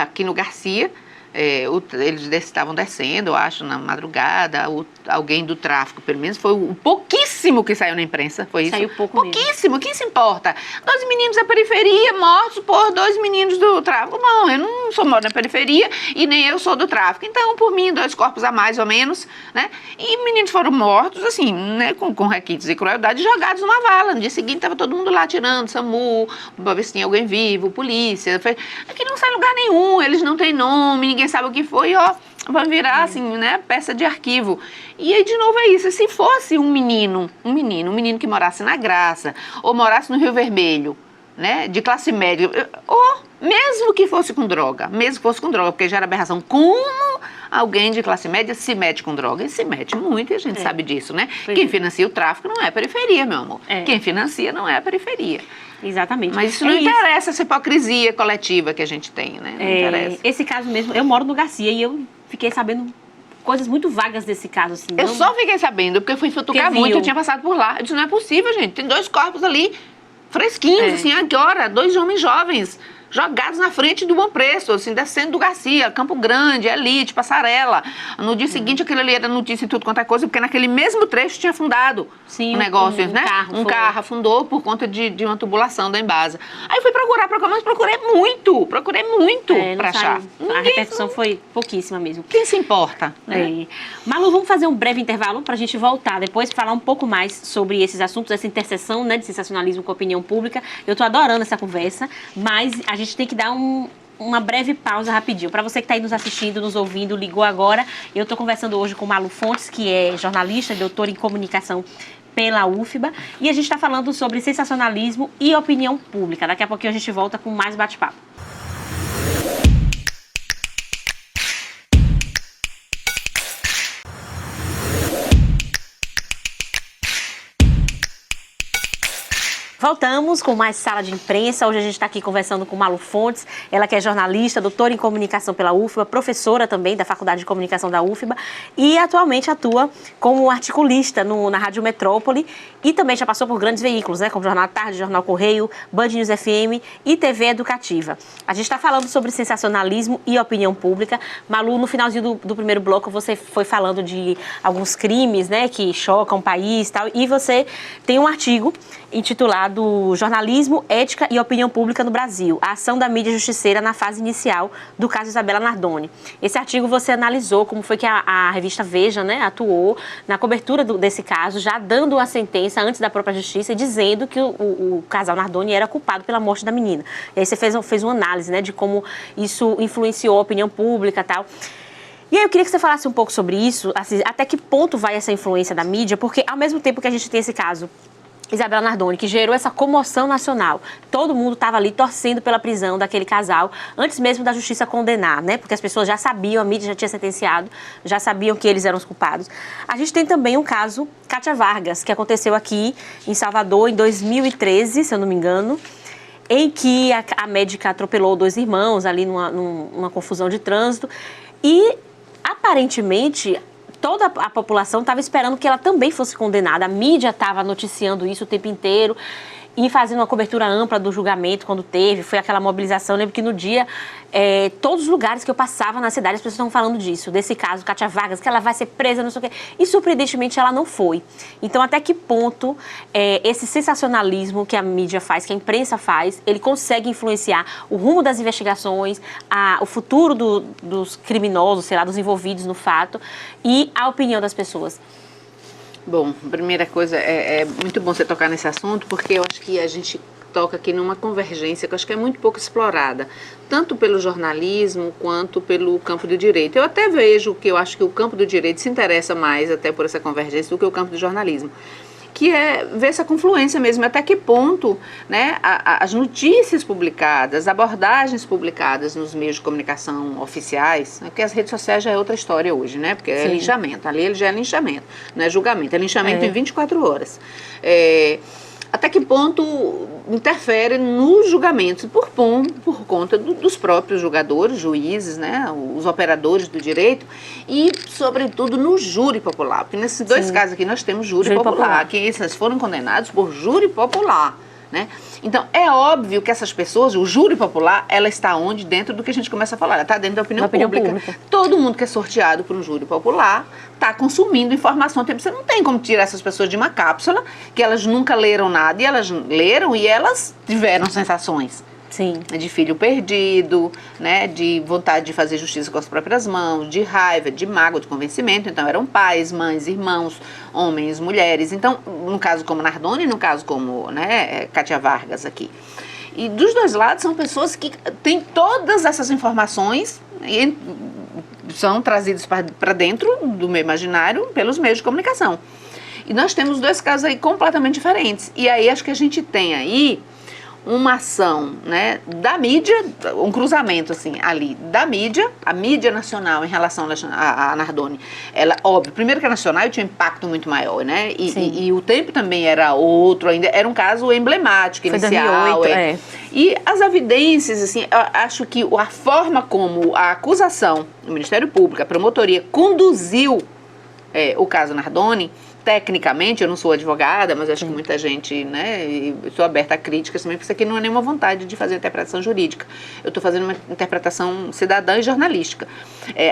aqui no Garcia. Eles estavam descendo, eu acho, na madrugada, alguém do tráfico, pelo menos foi o pouquíssimo que saiu na imprensa, foi isso? Saiu pouquíssimo, quem se importa? 2 meninos da periferia mortos por 2 meninos do tráfico. Não, eu não sou moro na periferia e nem eu sou do tráfico, então por mim 2 corpos a mais ou menos, né? E meninos foram mortos, assim, né, com requintes e crueldade, jogados numa vala. No dia seguinte estava todo mundo lá tirando, SAMU, para ver se tinha alguém vivo, polícia. Aqui não sai lugar nenhum, eles não têm nome, ninguém sabe o que foi, vai virar assim, né, peça de arquivo. E aí, de novo, é isso. Se fosse um menino que morasse na Graça, ou morasse no Rio Vermelho, né, de classe média, ou mesmo que fosse com droga, porque já era aberração, como alguém de classe média se mete com droga? E se mete muito, e a gente sabe disso, né? Quem financia o tráfico não é a periferia, meu amor. Quem financia não é a periferia. Exatamente. Mas isso não interessa essa hipocrisia coletiva que a gente tem, né? Não interessa. Esse caso mesmo, eu moro no Garcia e eu fiquei sabendo coisas muito vagas desse caso, assim. Eu só fiquei sabendo porque eu fui futucar muito, eu tinha passado por lá. Eu disse, não é possível, gente, tem 2 corpos ali, fresquinhos, assim, agora, 2 homens jovens, jogados na frente do Bom Preço, assim, descendo do Garcia, Campo Grande, Elite, Passarela. No dia seguinte, aquilo ali era notícia e tudo quanto é coisa, porque naquele mesmo trecho tinha afundado o negócio, né? Um carro afundou por conta de uma tubulação da Embasa. Aí eu fui procurar, mas procurei muito para achar. A repercussão foi pouquíssima mesmo. Quem se importa? Né? Malu, vamos fazer um breve intervalo para a gente voltar depois, falar um pouco mais sobre esses assuntos, essa interseção, né, de sensacionalismo com a opinião pública. Eu estou adorando essa conversa, mas a gente tem que dar uma breve pausa rapidinho. Para você que está aí nos assistindo, nos ouvindo, ligou agora, eu estou conversando hoje com Malu Fontes, que é jornalista, doutora em comunicação pela UFBA, e a gente está falando sobre sensacionalismo e opinião pública. Daqui a pouquinho a gente volta com mais bate-papo. Voltamos com mais Sala de Imprensa. Hoje a gente está aqui conversando com Malu Fontes, ela que é jornalista, doutora em comunicação pela UFBA, professora também da Faculdade de Comunicação da UFBA e atualmente atua como articulista na Rádio Metrópole e também já passou por grandes veículos, né, como Jornal à Tarde, Jornal Correio, Band News FM e TV Educativa. A gente está falando sobre sensacionalismo e opinião pública. Malu, no finalzinho do primeiro bloco, você foi falando de alguns crimes, né, que chocam o país e tal, e você tem um artigo intitulado Jornalismo, Ética e Opinião Pública no Brasil, a ação da mídia justiceira na fase inicial do caso Isabela Nardoni. Esse artigo você analisou como foi que a revista Veja, né, atuou na cobertura desse caso, já dando a sentença antes da própria justiça e dizendo que o casal Nardoni era culpado pela morte da menina. E aí você fez uma análise, né, de como isso influenciou a opinião pública e tal. E aí eu queria que você falasse um pouco sobre isso, assim, até que ponto vai essa influência da mídia, porque ao mesmo tempo que a gente tem esse caso Isabela Nardoni, que gerou essa comoção nacional. Todo mundo estava ali torcendo pela prisão daquele casal, antes mesmo da justiça condenar, né? Porque as pessoas já sabiam, a mídia já tinha sentenciado, já sabiam que eles eram os culpados. A gente tem também um caso, Kátia Vargas, que aconteceu aqui em Salvador em 2013, se eu não me engano, em que a médica atropelou 2 irmãos ali numa confusão de trânsito e, aparentemente, toda a população estava esperando que ela também fosse condenada. A mídia estava noticiando isso o tempo inteiro e fazendo uma cobertura ampla do julgamento quando teve. Foi aquela mobilização. Eu lembro que no dia, todos os lugares que eu passava na cidade, as pessoas estavam falando disso, desse caso, Kátia Vargas, que ela vai ser presa, não sei o quê. E, surpreendentemente, ela não foi. Então, até que ponto esse sensacionalismo que a mídia faz, que a imprensa faz, ele consegue influenciar o rumo das investigações, o futuro dos criminosos, sei lá, dos envolvidos no fato e a opinião das pessoas? Bom, primeira coisa, é muito bom você tocar nesse assunto, porque eu acho que a gente toca aqui numa convergência que eu acho que é muito pouco explorada, tanto pelo jornalismo quanto pelo campo do direito. Eu até vejo que eu acho que o campo do direito se interessa mais até por essa convergência do que o campo do jornalismo, que é ver essa confluência mesmo, até que ponto, né, as notícias publicadas, abordagens publicadas nos meios de comunicação oficiais, né, porque as redes sociais já é outra história hoje, né, porque é linchamento, ali ele já é linchamento, não é julgamento, é linchamento em 24 horas. Até que ponto interfere nos julgamentos por conta dos próprios julgadores, juízes, né, os operadores do direito e, sobretudo, no júri popular. Porque nesses dois casos aqui nós temos júri popular, que eles foram condenados por júri popular. Né? Então, é óbvio que essas pessoas, o júri popular, ela está onde? Dentro do que a gente começa a falar, ela está dentro da opinião pública. Todo mundo que é sorteado por um júri popular está consumindo informação. Você não tem como tirar essas pessoas de uma cápsula, que elas nunca leram nada, e elas leram e elas tiveram sensações. Sim. De filho perdido, né, de vontade de fazer justiça com as próprias mãos, de raiva, de mágoa, de convencimento. Então, eram pais, mães, irmãos, homens, mulheres. Então, no caso como Nardoni, no caso como, né, Kátia Vargas aqui. E dos dois lados são pessoas que têm todas essas informações e são trazidas para dentro do meu imaginário pelos meios de comunicação. E nós temos 2 casos aí completamente diferentes. E aí acho que a gente tem aí uma ação, né, da mídia, um cruzamento assim ali da mídia, a mídia nacional em relação a Nardoni, ela, óbvio, primeiro que a nacional tinha um impacto muito maior, né, e o tempo também era outro, ainda era um caso emblemático, inicial. 2008, E as evidências, assim, eu acho que a forma como a acusação, o Ministério Público, a promotoria conduziu o caso Nardoni, tecnicamente, eu não sou advogada, mas acho que muita gente, né, e estou aberta a críticas também, porque isso aqui não é nenhuma vontade de fazer interpretação jurídica. Eu estou fazendo uma interpretação cidadã e jornalística.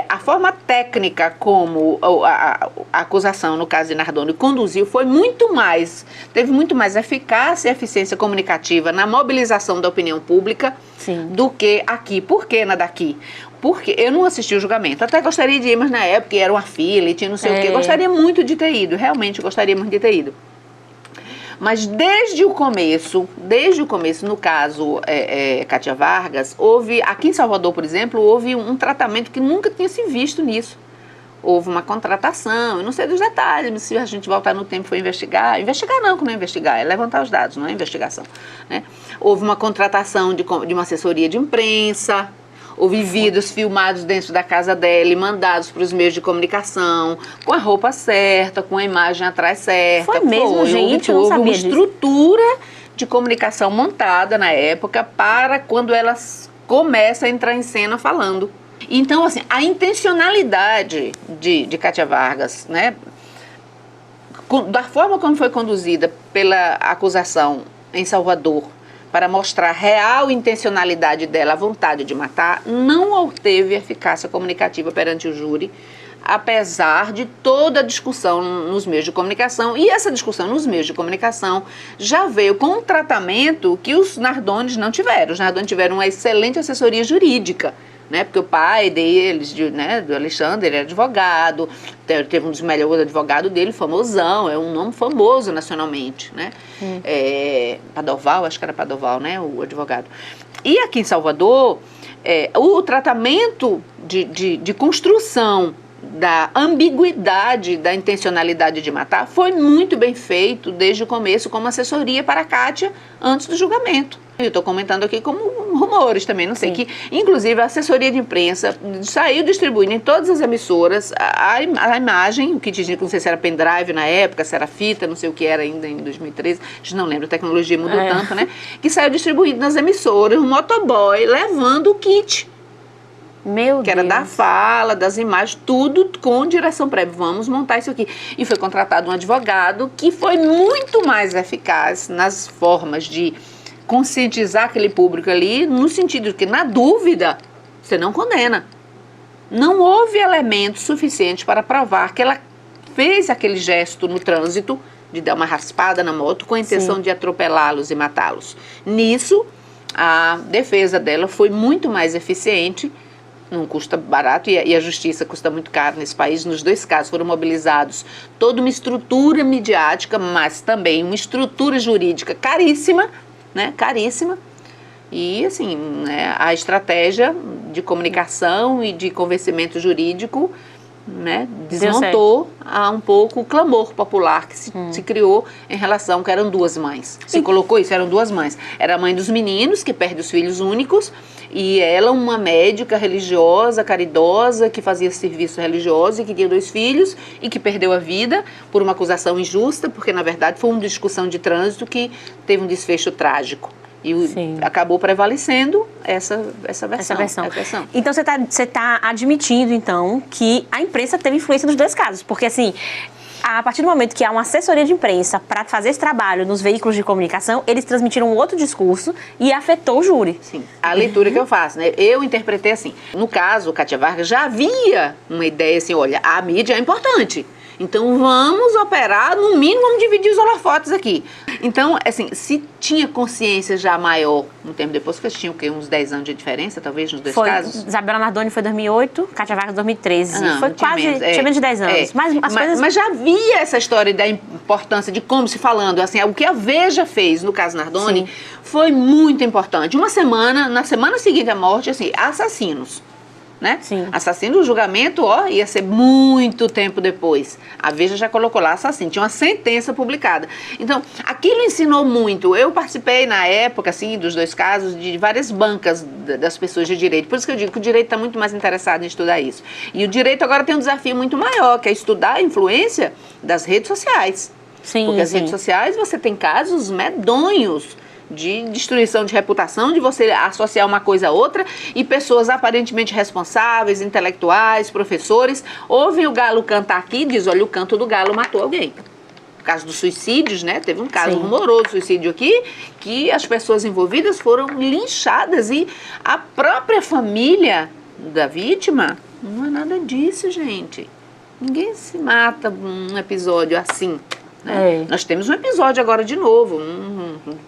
A forma técnica como a acusação, no caso de Nardoni, conduziu teve muito mais eficácia e eficiência comunicativa na mobilização da opinião pública do que aqui. Por que na daqui? Porque eu não assisti o julgamento. Até gostaria de ir, mas na época era uma fila e tinha não sei o quê. Gostaria muito de ter ido, realmente gostaria muito de ter ido. Mas desde o começo, no caso Cátia Vargas, aqui em Salvador, por exemplo, houve um tratamento que nunca tinha se visto nisso. Houve uma contratação, eu não sei dos detalhes, mas se a gente voltar no tempo e for investigar não, que não é investigar, é levantar os dados, não é investigação, né? Houve uma contratação de uma assessoria de imprensa, houve vídeos filmados dentro da casa dela e mandados para os meios de comunicação, com a roupa certa, com a imagem atrás certa. Foi mesmo, gente? Houve uma estrutura de comunicação montada na época para quando ela começa a entrar em cena falando. Então, assim, a intencionalidade de Cátia Vargas, né, da forma como foi conduzida pela acusação em Salvador, para mostrar a real intencionalidade dela, a vontade de matar, não obteve eficácia comunicativa perante o júri, apesar de toda a discussão nos meios de comunicação. E essa discussão nos meios de comunicação já veio com um tratamento que os Nardones não tiveram. Os Nardones tiveram uma excelente assessoria jurídica, né, porque o pai deles, do Alexandre, ele era advogado, teve um dos melhores advogados dele, famosão, é um nome famoso nacionalmente, né? Padoval, acho que era Padoval, né, o advogado. E aqui em Salvador, o tratamento de construção da ambiguidade da intencionalidade de matar foi muito bem feito desde o começo como assessoria para a Cátia antes do julgamento. Eu estou comentando aqui como rumores também, não sei, que inclusive a assessoria de imprensa saiu distribuindo em todas as emissoras a imagem, o que dizia, não sei se era pendrive na época, se era fita, não sei o que era ainda em 2013, a gente não lembra, a tecnologia mudou tanto, né? Que saiu distribuindo nas emissoras, um motoboy levando o kit. Que era da fala, das imagens, tudo com direção prévia. Vamos montar isso aqui. E foi contratado um advogado que foi muito mais eficaz nas formas de conscientizar aquele público ali, no sentido de que, na dúvida, você não condena. Não houve elementos suficientes para provar que ela fez aquele gesto no trânsito, de dar uma raspada na moto, com a intenção de atropelá-los e matá-los. Nisso, a defesa dela foi muito mais eficiente. Não custa barato e a justiça custa muito caro nesse país. Nos dois casos foram mobilizados toda uma estrutura midiática, mas também uma estrutura jurídica caríssima, né? Caríssima. E, assim, né, a estratégia de comunicação e de convencimento jurídico, né, desmontou um pouco o clamor popular que se criou em relação que eram duas mães. Se colocou isso, eram duas mães. Era a mãe dos meninos, que perde os filhos únicos, e ela, uma médica religiosa, caridosa, que fazia serviço religioso e que tinha 2 filhos e que perdeu a vida por uma acusação injusta, porque, na verdade, foi uma discussão de trânsito que teve um desfecho trágico. E acabou prevalecendo essa versão. Então, você tá admitindo, então, que a imprensa teve influência nos dois casos. Porque, assim, a partir do momento que há uma assessoria de imprensa para fazer esse trabalho nos veículos de comunicação, eles transmitiram um outro discurso e afetou o júri. Sim, a leitura que eu faço, né? Eu interpretei assim. No caso, Cátia Vargas já havia uma ideia assim, olha, a mídia é importante. Então, vamos operar, no mínimo, vamos dividir os holofotes aqui. Então, assim, se tinha consciência já maior, um tempo depois, porque tinha o quê? Uns 10 anos de diferença, talvez, nos dois casos? Isabela Nardoni foi 2008, Cátia Vargas 2013. Foi quase, tinha menos de 10 anos. Mas já havia essa história da importância de como se falando, assim, o que a Veja fez, no caso Nardoni, foi muito importante. Na semana seguinte à morte, assim, assassinos. Né? Assassino, o julgamento, ia ser muito tempo depois. A Veja já colocou lá assassino, tinha uma sentença publicada. Então, aquilo ensinou muito. Eu participei na época, assim, dos dois casos, de várias bancas das pessoas de direito. Por isso que eu digo que o direito está muito mais interessado em estudar isso. E o direito agora tem um desafio muito maior, que é estudar a influência das redes sociais. Porque as redes sociais, você tem casos medonhos de destruição de reputação, de você associar uma coisa a outra, e pessoas aparentemente responsáveis, intelectuais, professores, ouvem o galo cantar aqui e dizem, olha, o canto do galo matou alguém. caso dos suicídios, né? Teve um caso Sim. rumoroso de suicídio aqui, que as pessoas envolvidas foram linchadas e a própria família da vítima, não é nada disso, gente. Ninguém se mata num episódio assim. Né? Nós temos um episódio agora de novo,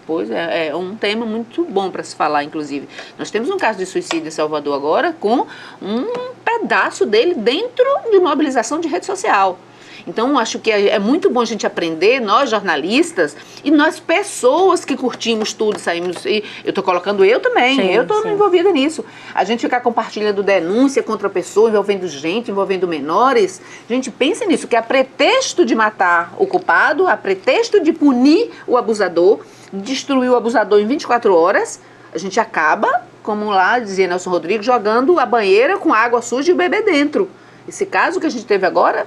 pois é um tema muito bom para se falar, inclusive. Nós temos um caso de suicídio em Salvador agora com um pedaço dele dentro de mobilização de rede social. Então, acho que é muito bom a gente aprender, nós jornalistas e nós pessoas que curtimos tudo, saímos, e eu estou colocando eu também, sim, eu estou envolvida nisso. A gente ficar compartilhando denúncia contra a pessoa, envolvendo gente, envolvendo menores. Gente, pense nisso, que a pretexto de matar o culpado, a pretexto de punir o abusador, destruir o abusador em 24 horas, a gente acaba, como lá dizia Nelson Rodrigues, jogando a banheira com água suja e o bebê dentro. Esse caso que a gente teve agora...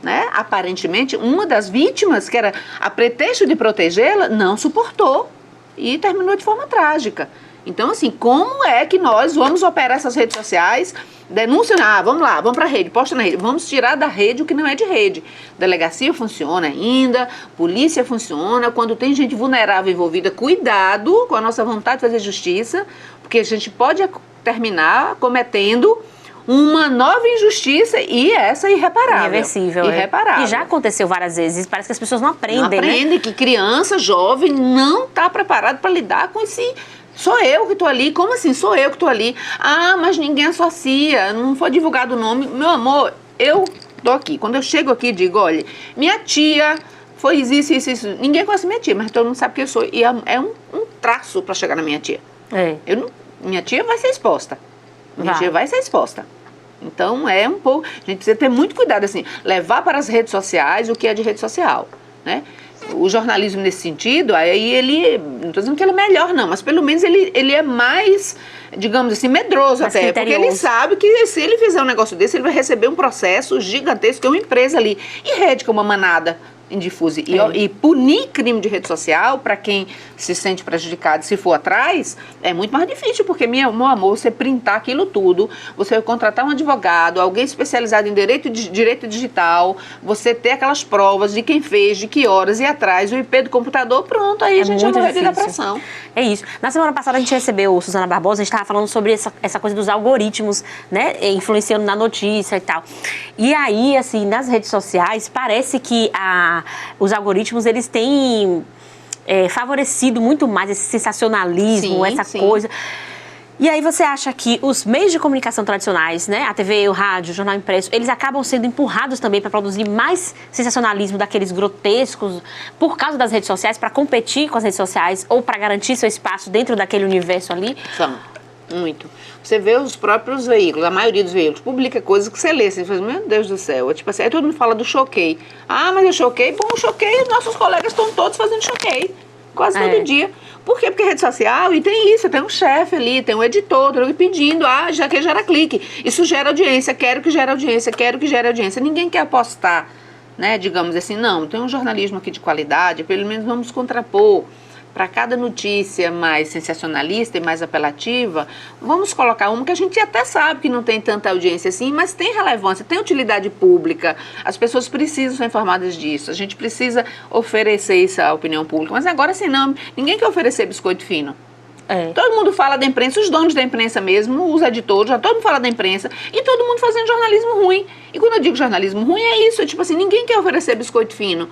Né? Aparentemente, uma das vítimas, que era a pretexto de protegê-la, não suportou e terminou de forma trágica. Então, assim, como é que nós vamos operar essas redes sociais, denunciar, vamos lá, vamos para a rede, posta na rede, vamos tirar da rede o que não é de rede. Delegacia funciona ainda, polícia funciona, quando tem gente vulnerável envolvida, cuidado com a nossa vontade de fazer justiça, porque a gente pode terminar cometendo uma nova injustiça e essa irreparável. Irreversível. Irreparável. E já aconteceu várias vezes, parece que as pessoas não aprendem, não aprendem, né? Que criança, jovem, não está preparado para lidar com esse... Sou eu que estou ali. Como assim? Sou eu que estou ali. Ah, mas ninguém associa, não foi divulgado o nome. Meu amor, eu estou aqui. Quando eu chego aqui, digo, olha, minha tia foi isso. Ninguém conhece minha tia, mas todo mundo sabe quem eu sou. E é um traço para chegar na minha tia. Minha tia vai ser exposta. Minha tia vai ser exposta. Então, é um pouco... A gente precisa ter muito cuidado, assim, levar para as redes sociais o que é de rede social, né? O jornalismo nesse sentido, aí ele... Não estou dizendo que ele é melhor, não, mas pelo menos ele é mais, digamos assim, medroso mais até. Criterioso. Porque ele sabe que se ele fizer um negócio desse, ele vai receber um processo gigantesco, que é uma empresa ali. E rede, que é uma manada indifusa. E punir crime de rede social, para quem se sente prejudicado, se for atrás, é muito mais difícil, porque, meu amor, você printar aquilo tudo, você vai contratar um advogado, alguém especializado em direito digital, você ter aquelas provas de quem fez, de que horas, e atrás, o IP do computador, pronto, aí a gente já vai da pressão. É isso. Na semana passada a gente recebeu, Suzana Barbosa, a gente estava falando sobre essa coisa dos algoritmos, né, influenciando na notícia e tal. E aí, assim, nas redes sociais, parece que os algoritmos, eles têm favorecido muito mais esse sensacionalismo, sim. Coisa. E aí você acha que os meios de comunicação tradicionais, né, a TV, o rádio, o jornal impresso, eles acabam sendo empurrados também para produzir mais sensacionalismo daqueles grotescos por causa das redes sociais, para competir com as redes sociais ou para garantir seu espaço dentro daquele universo ali? São. Muito. Você vê os próprios veículos, a maioria dos veículos publica coisas que você lê, você fala, meu Deus do céu, tipo assim, aí todo mundo fala do choquei. Ah, mas eu choquei, bom, choquei, nossos colegas estão todos fazendo choquei, quase todo dia. Por quê? Porque é rede social, e tem isso, tem um chefe ali, tem um editor, pedindo, já que gera clique. Isso gera audiência, quero que gere audiência. Ninguém quer apostar, né, digamos assim, não, tem um jornalismo aqui de qualidade, pelo menos vamos contrapor. Para cada notícia mais sensacionalista e mais apelativa, vamos colocar uma que a gente até sabe que não tem tanta audiência assim, mas tem relevância, tem utilidade pública, as pessoas precisam ser informadas disso, a gente precisa oferecer isso à opinião pública, mas agora assim não, ninguém quer oferecer biscoito fino. Todo mundo fala da imprensa, os donos da imprensa mesmo, os editores, já todo mundo fala da imprensa, e todo mundo fazendo jornalismo ruim. E quando eu digo jornalismo ruim é isso, é tipo assim, ninguém quer oferecer biscoito fino.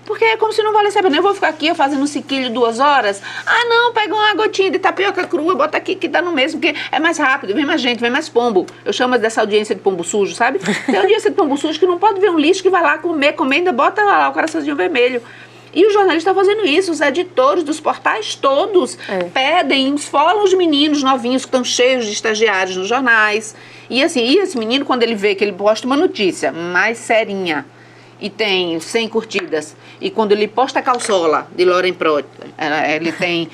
Porque é como se não valesse a pena. Eu vou ficar aqui fazendo um sequilho 2 horas. Ah, não, pega uma gotinha de tapioca crua, bota aqui que dá no mesmo, porque é mais rápido, vem mais gente, vem mais pombo. Eu chamo dessa audiência de pombo sujo, sabe? Tem audiência de pombo sujo que não pode ver um lixo que vai lá comer, ainda bota lá o coraçãozinho vermelho. E o jornalista está fazendo isso, os editores dos portais todos pedem, esfolam os meninos novinhos que estão cheios de estagiários nos jornais. E assim, esse menino, quando ele vê que ele posta uma notícia mais serinha, e tem 100 curtidas, e quando ele posta a calçola de Loren Prott, ele tem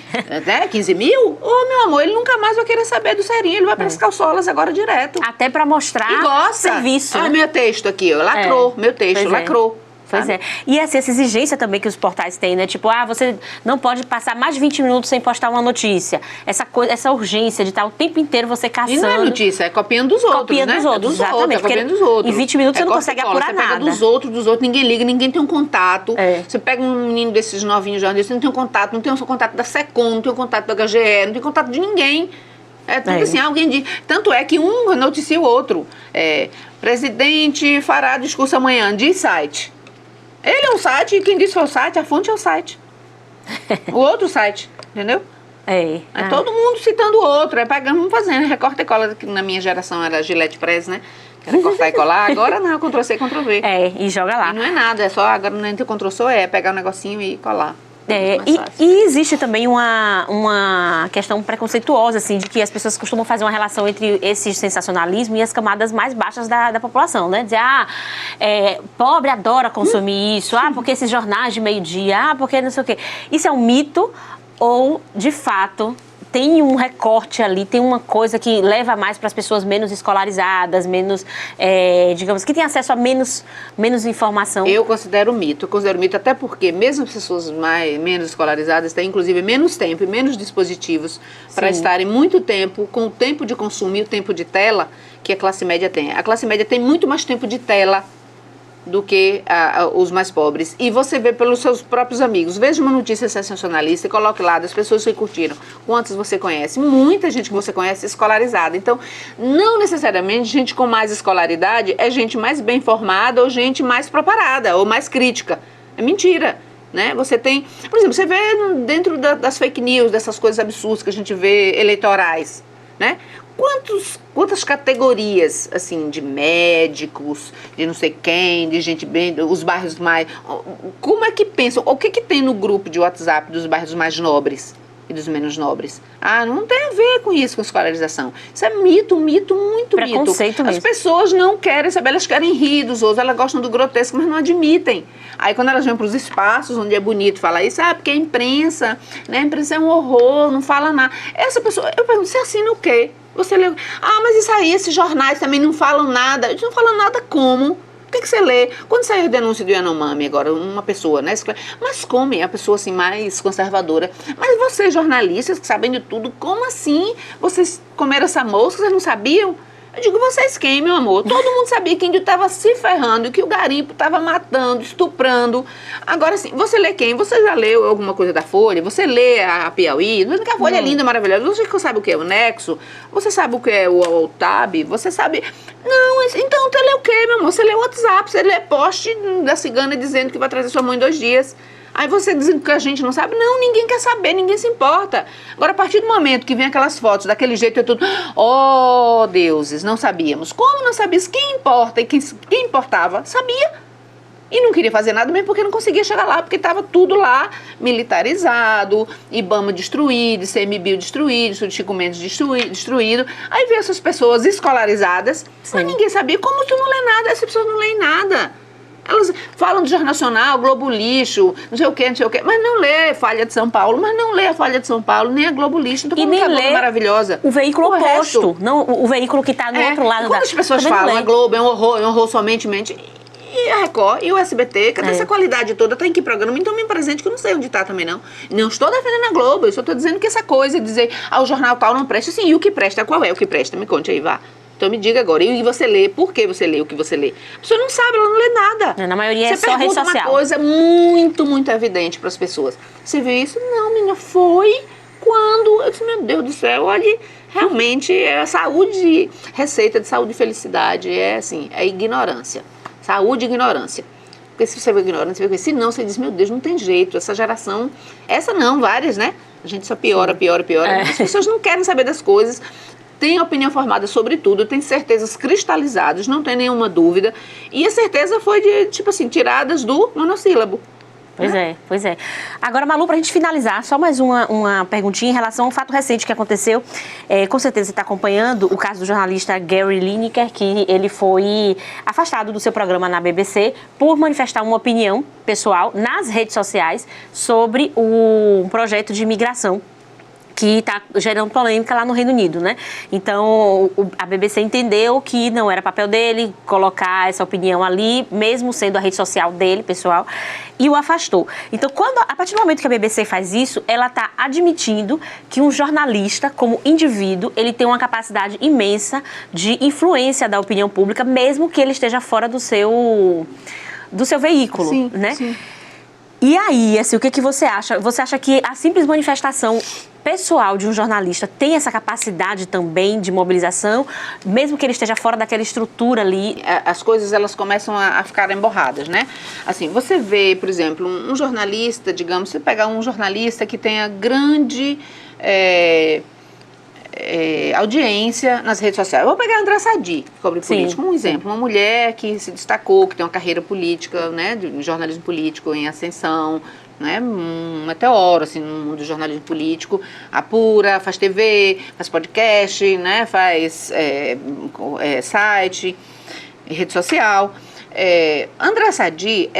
15 mil, meu amor, ele nunca mais vai querer saber do serinho, ele vai para as calçolas agora direto. Até para mostrar e gosta. Serviço. Meu texto aqui, lacrou, meu texto, lacrou. Pois é. E assim, essa exigência também que os portais têm, né? Tipo, você não pode passar mais de 20 minutos sem postar uma notícia. Essa urgência de estar o tempo inteiro você caçando. E não é notícia, é copiando dos outros, copiando né? dos outros, exatamente. É copiando dos outros. Em 20 minutos você não consegue apurar nada. Você pega dos outros, ninguém liga, ninguém tem um contato. Você pega um menino desses novinhos jornalistas, não tem um contato, não tem o seu contato da SECOM, não tem o contato da HGE, não tem contato de ninguém. É tudo assim, alguém diz. Tanto é que um noticia o outro. Presidente fará discurso amanhã, diz site. Ele é um site, e quem disse foi o site, a fonte é o site. O outro site, entendeu? Todo mundo citando o outro, pegando, vamos fazendo, recorta e cola, que na minha geração era Gillette Press, né? Era cortar e colar, agora não, Ctrl-C, Ctrl-V. E joga lá. E não é nada, é só, agora não é Ctrl-C, pegar um negocinho e colar. E existe também uma questão preconceituosa, assim, de que as pessoas costumam fazer uma relação entre esse sensacionalismo e as camadas mais baixas da população, né? Dizer, pobre adora consumir isso, porque esses jornais de meio-dia, porque não sei o quê. Isso é um mito ou, de fato, tem um recorte ali, tem uma coisa que leva mais para as pessoas menos escolarizadas, menos, digamos, que têm acesso a menos informação? Eu considero mito até porque mesmo as pessoas menos escolarizadas têm, inclusive, menos tempo e menos dispositivos para estarem muito tempo, com o tempo de consumo e o tempo de tela que a classe média tem. A classe média tem muito mais tempo de tela do que os mais pobres. E você vê pelos seus próprios amigos. Veja uma notícia sensacionalista e coloque lá das pessoas que curtiram. Quantos você conhece? Muita gente que você conhece escolarizada. Então, não necessariamente gente com mais escolaridade é gente mais bem informada ou gente mais preparada ou mais crítica. É mentira. Né? Você tem, por exemplo, você vê dentro das fake news, dessas coisas absurdas que a gente vê eleitorais, né? Quantas categorias, assim, de médicos, de não sei quem, de gente bem, os bairros mais... Como é que pensam? O que tem no grupo de WhatsApp dos bairros mais nobres e dos menos nobres? Não tem a ver com isso, com escolarização. Isso é muito mito. Preconceito mesmo. As pessoas não querem saber, elas querem rir dos outros, elas gostam do grotesco, mas não admitem. Aí quando elas vêm para os espaços onde é bonito falar isso, porque a imprensa, né? A imprensa é um horror, não fala nada. Essa pessoa, eu pergunto, você assina o quê? Você lê, mas isso aí, esses jornais também não falam nada. Eles não falam nada como? O que você lê? Quando saiu a denúncia do Yanomami agora, uma pessoa, né? Mas como é a pessoa assim mais conservadora? Mas vocês, jornalistas que sabem de tudo, como assim? Vocês comeram essa mosca, vocês não sabiam? Eu digo, vocês quem, meu amor? Todo mundo sabia que índio estava se ferrando, que o garimpo estava matando, estuprando. Agora, assim, você lê quem? Você já leu alguma coisa da Folha? Você lê a Piauí? Não, que a Folha é linda, maravilhosa. Você sabe o que é o Nexo? Você sabe o que é o Tab? Você sabe... Não, então você lê o quê, meu amor? Você lê o WhatsApp, você lê post da cigana dizendo que vai trazer sua mãe em 2 dias. Aí você dizendo que a gente não sabe. Não, ninguém quer saber, ninguém se importa. Agora, a partir do momento que vem aquelas fotos daquele jeito, é tudo... Oh, deuses, não sabíamos. Como não sabíamos? Quem importa? E quem importava, sabia. E não queria fazer nada mesmo porque não conseguia chegar lá, porque estava tudo lá militarizado, IBAMA destruído, ICMBio destruído, Instituto Chico Mendes destruído. Aí veio essas pessoas escolarizadas, mas ninguém sabia. Como tu não lê nada? Essas pessoas não leem nada. Elas falam do Jornal Nacional, Globo Lixo, não sei o quê, mas não lê Folha de São Paulo, mas não lê a Folha de São Paulo, nem a Globo Lixo, então como que a Globo é maravilhosa. O veículo oposto, não o veículo que está no outro lado. Quando as pessoas falam, a Globo é um horror somente, e a Record e o SBT, cadê essa qualidade toda? Tá em que programa? Então me presente que eu não sei onde tá também não. Não estou defendendo a Globo, eu só estou dizendo que essa coisa de dizer, o jornal tal não presta, sim, e o que presta, qual é o que presta? Me conte aí, vá. Então me diga agora, e você lê, por que você lê o que você lê? A pessoa não sabe, ela não lê nada. Na maioria é só rede social. Você pergunta uma coisa muito evidente para as pessoas. Você viu isso? Não, menina, foi quando... Eu disse, meu Deus do céu, olha, realmente é saúde, receita de saúde e felicidade, é assim, é ignorância. Saúde e ignorância. Porque se você vê ignorância, você vê que se não, você diz, meu Deus, não tem jeito, essa geração... Essa não, várias, né? A gente só piora. As pessoas não querem saber das coisas... Tem opinião formada sobre tudo, tem certezas cristalizadas, não tem nenhuma dúvida. E a certeza foi tiradas do monossílabo. Pois é. Agora, Malu, pra gente finalizar, só mais uma perguntinha em relação a um fato recente que aconteceu. Com certeza você está acompanhando o caso do jornalista Gary Lineker, que ele foi afastado do seu programa na BBC por manifestar uma opinião pessoal nas redes sociais sobre um projeto de imigração que está gerando polêmica lá no Reino Unido, né? Então, a BBC entendeu que não era papel dele colocar essa opinião ali, mesmo sendo a rede social dele, pessoal, e o afastou. Então, a partir do momento que a BBC faz isso, ela está admitindo que um jornalista, como indivíduo, ele tem uma capacidade imensa de influência da opinião pública, mesmo que ele esteja fora do seu veículo, sim, né? Sim. E aí, assim, o que você acha? Você acha que a simples manifestação pessoal de um jornalista tem essa capacidade também de mobilização, mesmo que ele esteja fora daquela estrutura ali? As coisas, elas começam a ficar emborradas, né? Assim, você vê, por exemplo, um jornalista, digamos, você pegar um jornalista que tenha grande audiência nas redes sociais. Eu vou pegar a André Sadi, que cobre política, um exemplo. Uma mulher que se destacou, que tem uma carreira política, né, de jornalismo político em ascensão, né, um meteoro, assim, no mundo do jornalismo político, apura, faz TV, faz podcast, né, faz site, rede social. André Sadi,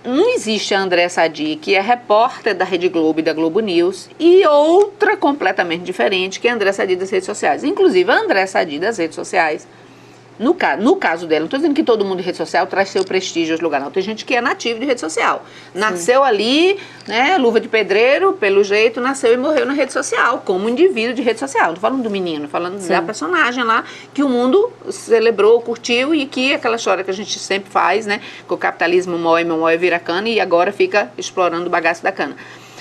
não existe a André Sadi, que é repórter da Rede Globo e da Globo News, e outra completamente diferente, que é a André Sadi das redes sociais. Inclusive, a André Sadi das redes sociais, no caso dela, não estou dizendo que todo mundo de rede social traz seu prestígio aos lugares, não. Tem gente que é nativo de rede social. Nasceu ali, né, luva de pedreiro, pelo jeito, nasceu e morreu na rede social, como indivíduo de rede social. Não estou falando do menino, falando da personagem lá, que o mundo celebrou, curtiu, e que aquela história que a gente sempre faz, né, que o capitalismo moe vira cana, e agora fica explorando o bagaço da cana.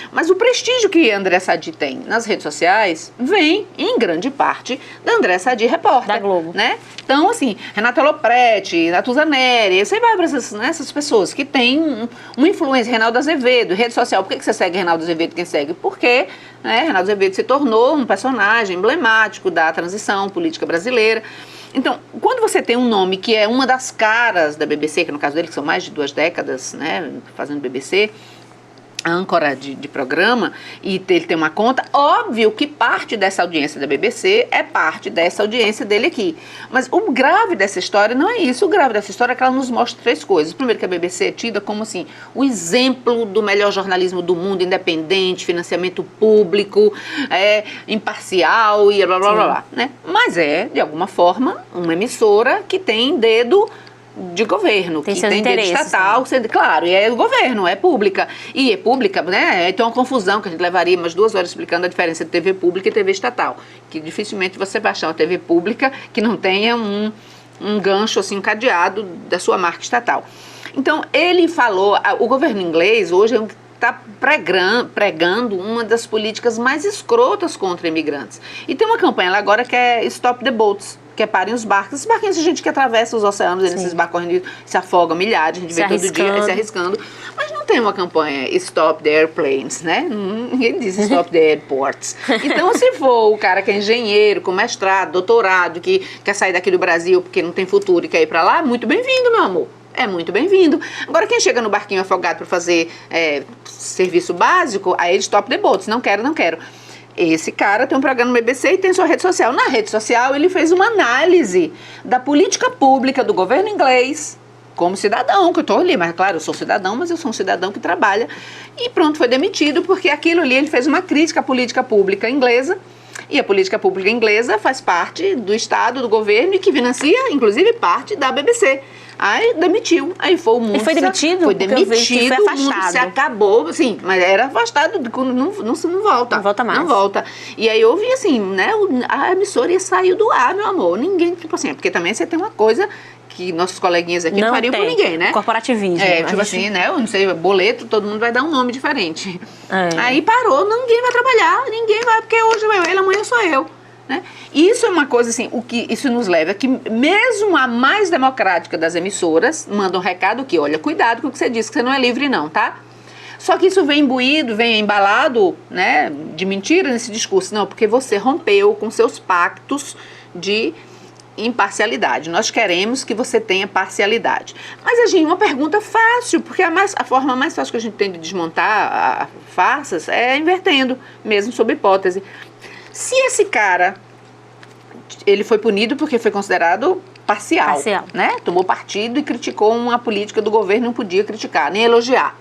Mas o prestígio que André Sadi tem nas redes sociais vem, em grande parte, da André Sadi, repórter. Da Globo. Né? Então, assim, Renata Lopretti, Natuza Neri, você vai para essas pessoas que têm uma influência. Reinaldo Azevedo, rede social. Por que você segue Reinaldo Azevedo? Quem segue? Porque Reinaldo Azevedo se tornou um personagem emblemático da transição política brasileira. Então, quando você tem um nome que é uma das caras da BBC, que no caso dele que são mais de 2 décadas, né, fazendo BBC, âncora de programa, e ele tem uma conta, óbvio que parte dessa audiência da BBC é parte dessa audiência dele aqui. Mas o grave dessa história não é isso. O grave dessa história é que ela nos mostra 3 coisas. Primeiro, que a BBC é tida como assim, o exemplo do melhor jornalismo do mundo, independente, financiamento público, imparcial e blá blá blá blá, né? Mas de alguma forma, uma emissora que tem dedo de governo, que tem dedo estatal, claro, e é o governo, é pública. E é pública, né? Então é uma confusão que a gente levaria umas 2 horas explicando a diferença de TV pública e TV estatal. Que dificilmente você vai achar uma TV pública que não tenha um gancho assim, cadeado da sua marca estatal. Então, ele falou, o governo inglês hoje está pregando uma das políticas mais escrotas contra imigrantes. E tem uma campanha lá agora que é Stop the Boats, que é parem os barcos. Esses barquinhos de gente que atravessa os oceanos, nesses barcos se afogam milhares, a gente vê todo dia se arriscando. Mas não tem uma campanha Stop the Airplanes, né? Ninguém diz Stop the Airports. Então, se for o cara que é engenheiro, com mestrado, doutorado, que quer sair daqui do Brasil porque não tem futuro e quer ir para lá, muito bem-vindo, meu amor. É muito bem-vindo. Agora, quem chega no barquinho afogado para fazer serviço básico, aí ele stop the boats. Não quero, não quero. Esse cara tem um programa no BBC e tem sua rede social. Na rede social, ele fez uma análise da política pública do governo inglês, como cidadão, que eu estou ali. Mas, claro, eu sou cidadão, mas eu sou um cidadão que trabalha. E pronto, foi demitido, porque aquilo ali, ele fez uma crítica à política pública inglesa. E a política pública inglesa faz parte do Estado, do governo, e que financia, inclusive, parte da BBC. Aí demitiu, aí foi o mundo. Ele foi demitido? Foi demitido, foi afastado. O mundo se acabou, sim, mas era afastado, não volta. Não volta mais. Não volta. E aí houve assim, né, a emissora saiu do ar, meu amor, ninguém, tipo assim, porque também você tem uma coisa que nossos coleguinhas aqui não fariam por ninguém, né? Corporativismo. Tipo assim, né, eu não sei, boleto, todo mundo vai dar um nome diferente. Aí parou, ninguém vai trabalhar, ninguém vai, porque hoje é ele, amanhã sou eu. Né? Isso é uma coisa assim, o que isso nos leva a que mesmo a mais democrática das emissoras manda um recado que, olha, cuidado com o que você disse, que você não é livre não, tá? Só que isso vem imbuído, vem embalado, né, de mentira nesse discurso, não, porque você rompeu com seus pactos de imparcialidade. Nós queremos que você tenha parcialidade. Mas, assim, uma pergunta fácil, porque a forma mais fácil que a gente tem de desmontar farsas é invertendo, mesmo sob hipótese. Se esse cara, ele foi punido porque foi considerado parcial, né? Tomou partido e criticou uma política do governo, não podia criticar, nem elogiar.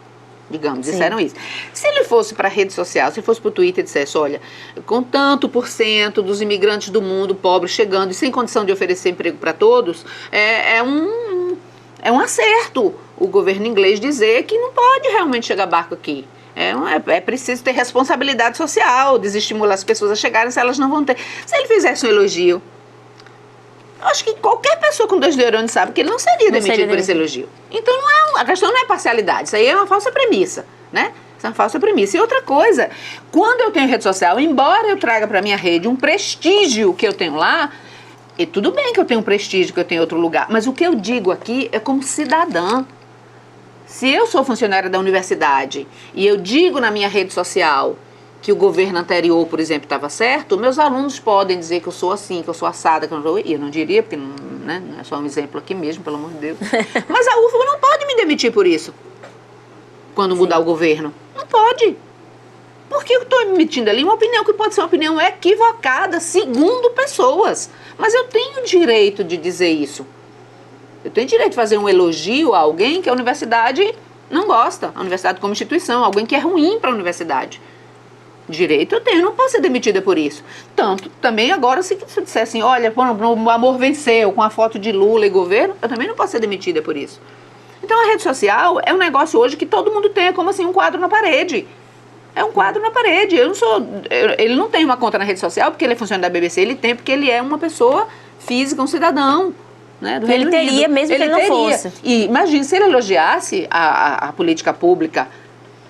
digamos, disseram isso. Se ele fosse para a rede social, se ele fosse para o Twitter e dissesse, olha, com tanto por cento dos imigrantes do mundo pobres chegando e sem condição de oferecer emprego para todos, é um acerto o governo inglês dizer que não pode realmente chegar barco aqui. É preciso ter responsabilidade social, desestimular as pessoas a chegarem se elas não vão ter. Se ele fizesse um elogio, acho que qualquer pessoa com 2 neurônios sabe que ele não seria demitido por esse elogio. Então a questão não é parcialidade, isso aí é uma falsa premissa, né? Isso é uma falsa premissa. E outra coisa, quando eu tenho rede social, embora eu traga para minha rede um prestígio que eu tenho lá, e tudo bem que eu tenho um prestígio, que eu tenho em outro lugar, mas o que eu digo aqui é como cidadã. Se eu sou funcionária da universidade e eu digo na minha rede social que o governo anterior, por exemplo, estava certo, meus alunos podem dizer que eu sou assim, que eu sou assada, que eu não sou... E eu não diria, porque não é só um exemplo aqui mesmo, pelo amor de Deus. Mas a UFBA não pode me demitir por isso, quando mudar o governo. Não pode. Porque eu estou emitindo ali uma opinião que pode ser uma opinião equivocada, segundo pessoas. Mas eu tenho direito de dizer isso. Eu tenho direito de fazer um elogio a alguém que a universidade não gosta. A universidade como instituição, alguém que é ruim para a universidade. Direito eu tenho, não posso ser demitida por isso. Tanto, também agora, se disser assim, olha, o amor venceu com a foto de Lula e governo, eu também não posso ser demitida por isso. Então a rede social é um negócio hoje que todo mundo tem, é como assim, um quadro na parede. É um quadro na parede. Ele não tem uma conta na rede social porque ele é funcionário da BBC, ele tem porque ele é uma pessoa física, um cidadão. Né, do ele teria, mesmo que ele não fosse. E imagine, se ele elogiasse a política pública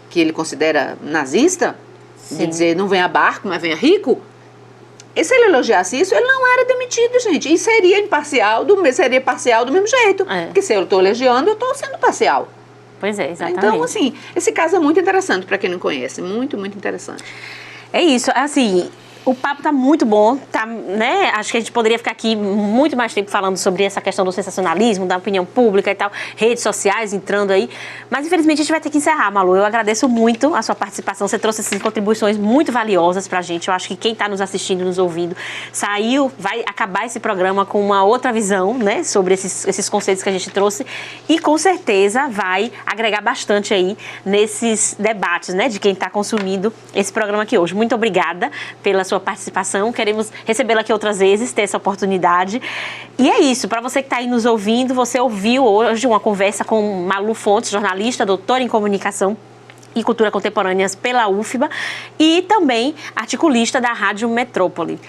que ele considera nazista, de dizer não venha barco, mas venha rico, e se ele elogiasse isso, ele não era demitido, gente. E seria seria parcial do mesmo jeito. Porque se eu estou elogiando, eu estou sendo parcial. Pois é, exatamente. Então, assim, esse caso é muito interessante para quem não conhece. Muito, muito interessante. É isso, assim... O papo tá muito bom, tá, né? Acho que a gente poderia ficar aqui muito mais tempo falando sobre essa questão do sensacionalismo, da opinião pública e tal, redes sociais entrando aí. Mas, infelizmente, a gente vai ter que encerrar, Malu. Eu agradeço muito a sua participação. Você trouxe essas contribuições muito valiosas pra gente. Eu acho que quem tá nos assistindo, nos ouvindo, vai acabar esse programa com uma outra visão, né? Sobre esses conceitos que a gente trouxe. E, com certeza, vai agregar bastante aí nesses debates, né? De quem tá consumindo esse programa aqui hoje. Muito obrigada pela sua participação, queremos recebê-la aqui outras vezes, ter essa oportunidade. E é isso, para você que está aí nos ouvindo, você ouviu hoje uma conversa com Malu Fontes, jornalista, doutora em comunicação e cultura contemporâneas pela UFBA e também articulista da Rádio Metrópole.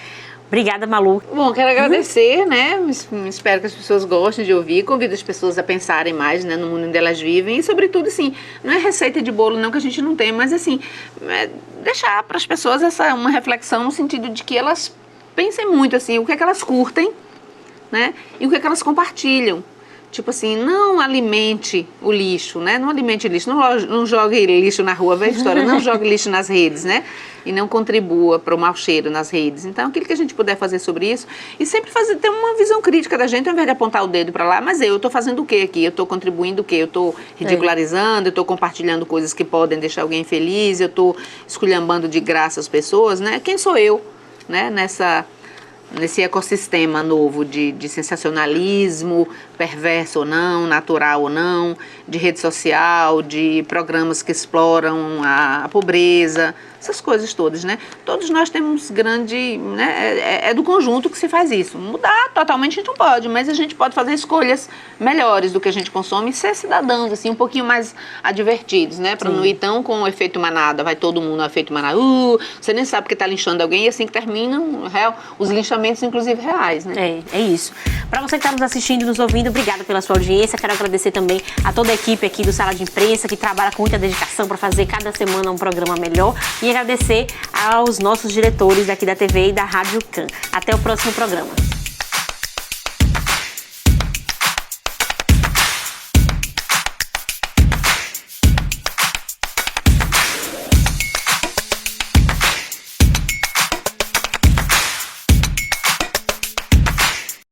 Obrigada, Malu. Bom, quero agradecer, né? Espero que as pessoas gostem de ouvir. Convido as pessoas a pensarem mais, né, no mundo onde elas vivem. E, sobretudo, assim, não é receita de bolo, não, que a gente não tem, mas, assim, deixar para as pessoas uma reflexão no sentido de que elas pensem muito, assim, o que é que elas curtem, né? E o que é que elas compartilham. Tipo assim, não alimente o lixo, né? Não alimente o lixo, não jogue lixo na rua, veja a história, não jogue lixo nas redes, né? E não contribua para o mau cheiro nas redes. Então, aquilo que a gente puder fazer sobre isso, e sempre ter uma visão crítica da gente, ao invés de apontar o dedo para lá, mas eu estou fazendo o que aqui? Eu estou contribuindo o quê? Eu estou ridicularizando, eu estou compartilhando coisas que podem deixar alguém feliz, eu estou esculhambando de graça as pessoas, né? Quem sou eu, né? Nesse ecossistema novo de sensacionalismo, perverso ou não, natural ou não, de rede social, de programas que exploram a pobreza, essas coisas todas, né? Todos nós temos né? É do conjunto que se faz isso. Mudar totalmente a gente não pode, mas a gente pode fazer escolhas melhores do que a gente consome e ser cidadãos, assim, um pouquinho mais advertidos, né? Para não ir tão com o efeito manada, vai todo mundo no efeito manada, você nem sabe que está linchando alguém e assim que terminam os linchamentos, inclusive reais, né? É isso. Para você que está nos assistindo e nos ouvindo, obrigada pela sua audiência. Quero agradecer também a toda a equipe aqui do Sala de Imprensa, que trabalha com muita dedicação para fazer cada semana um programa melhor. E agradecer aos nossos diretores daqui da TV e da Rádio CAN. Até o próximo programa.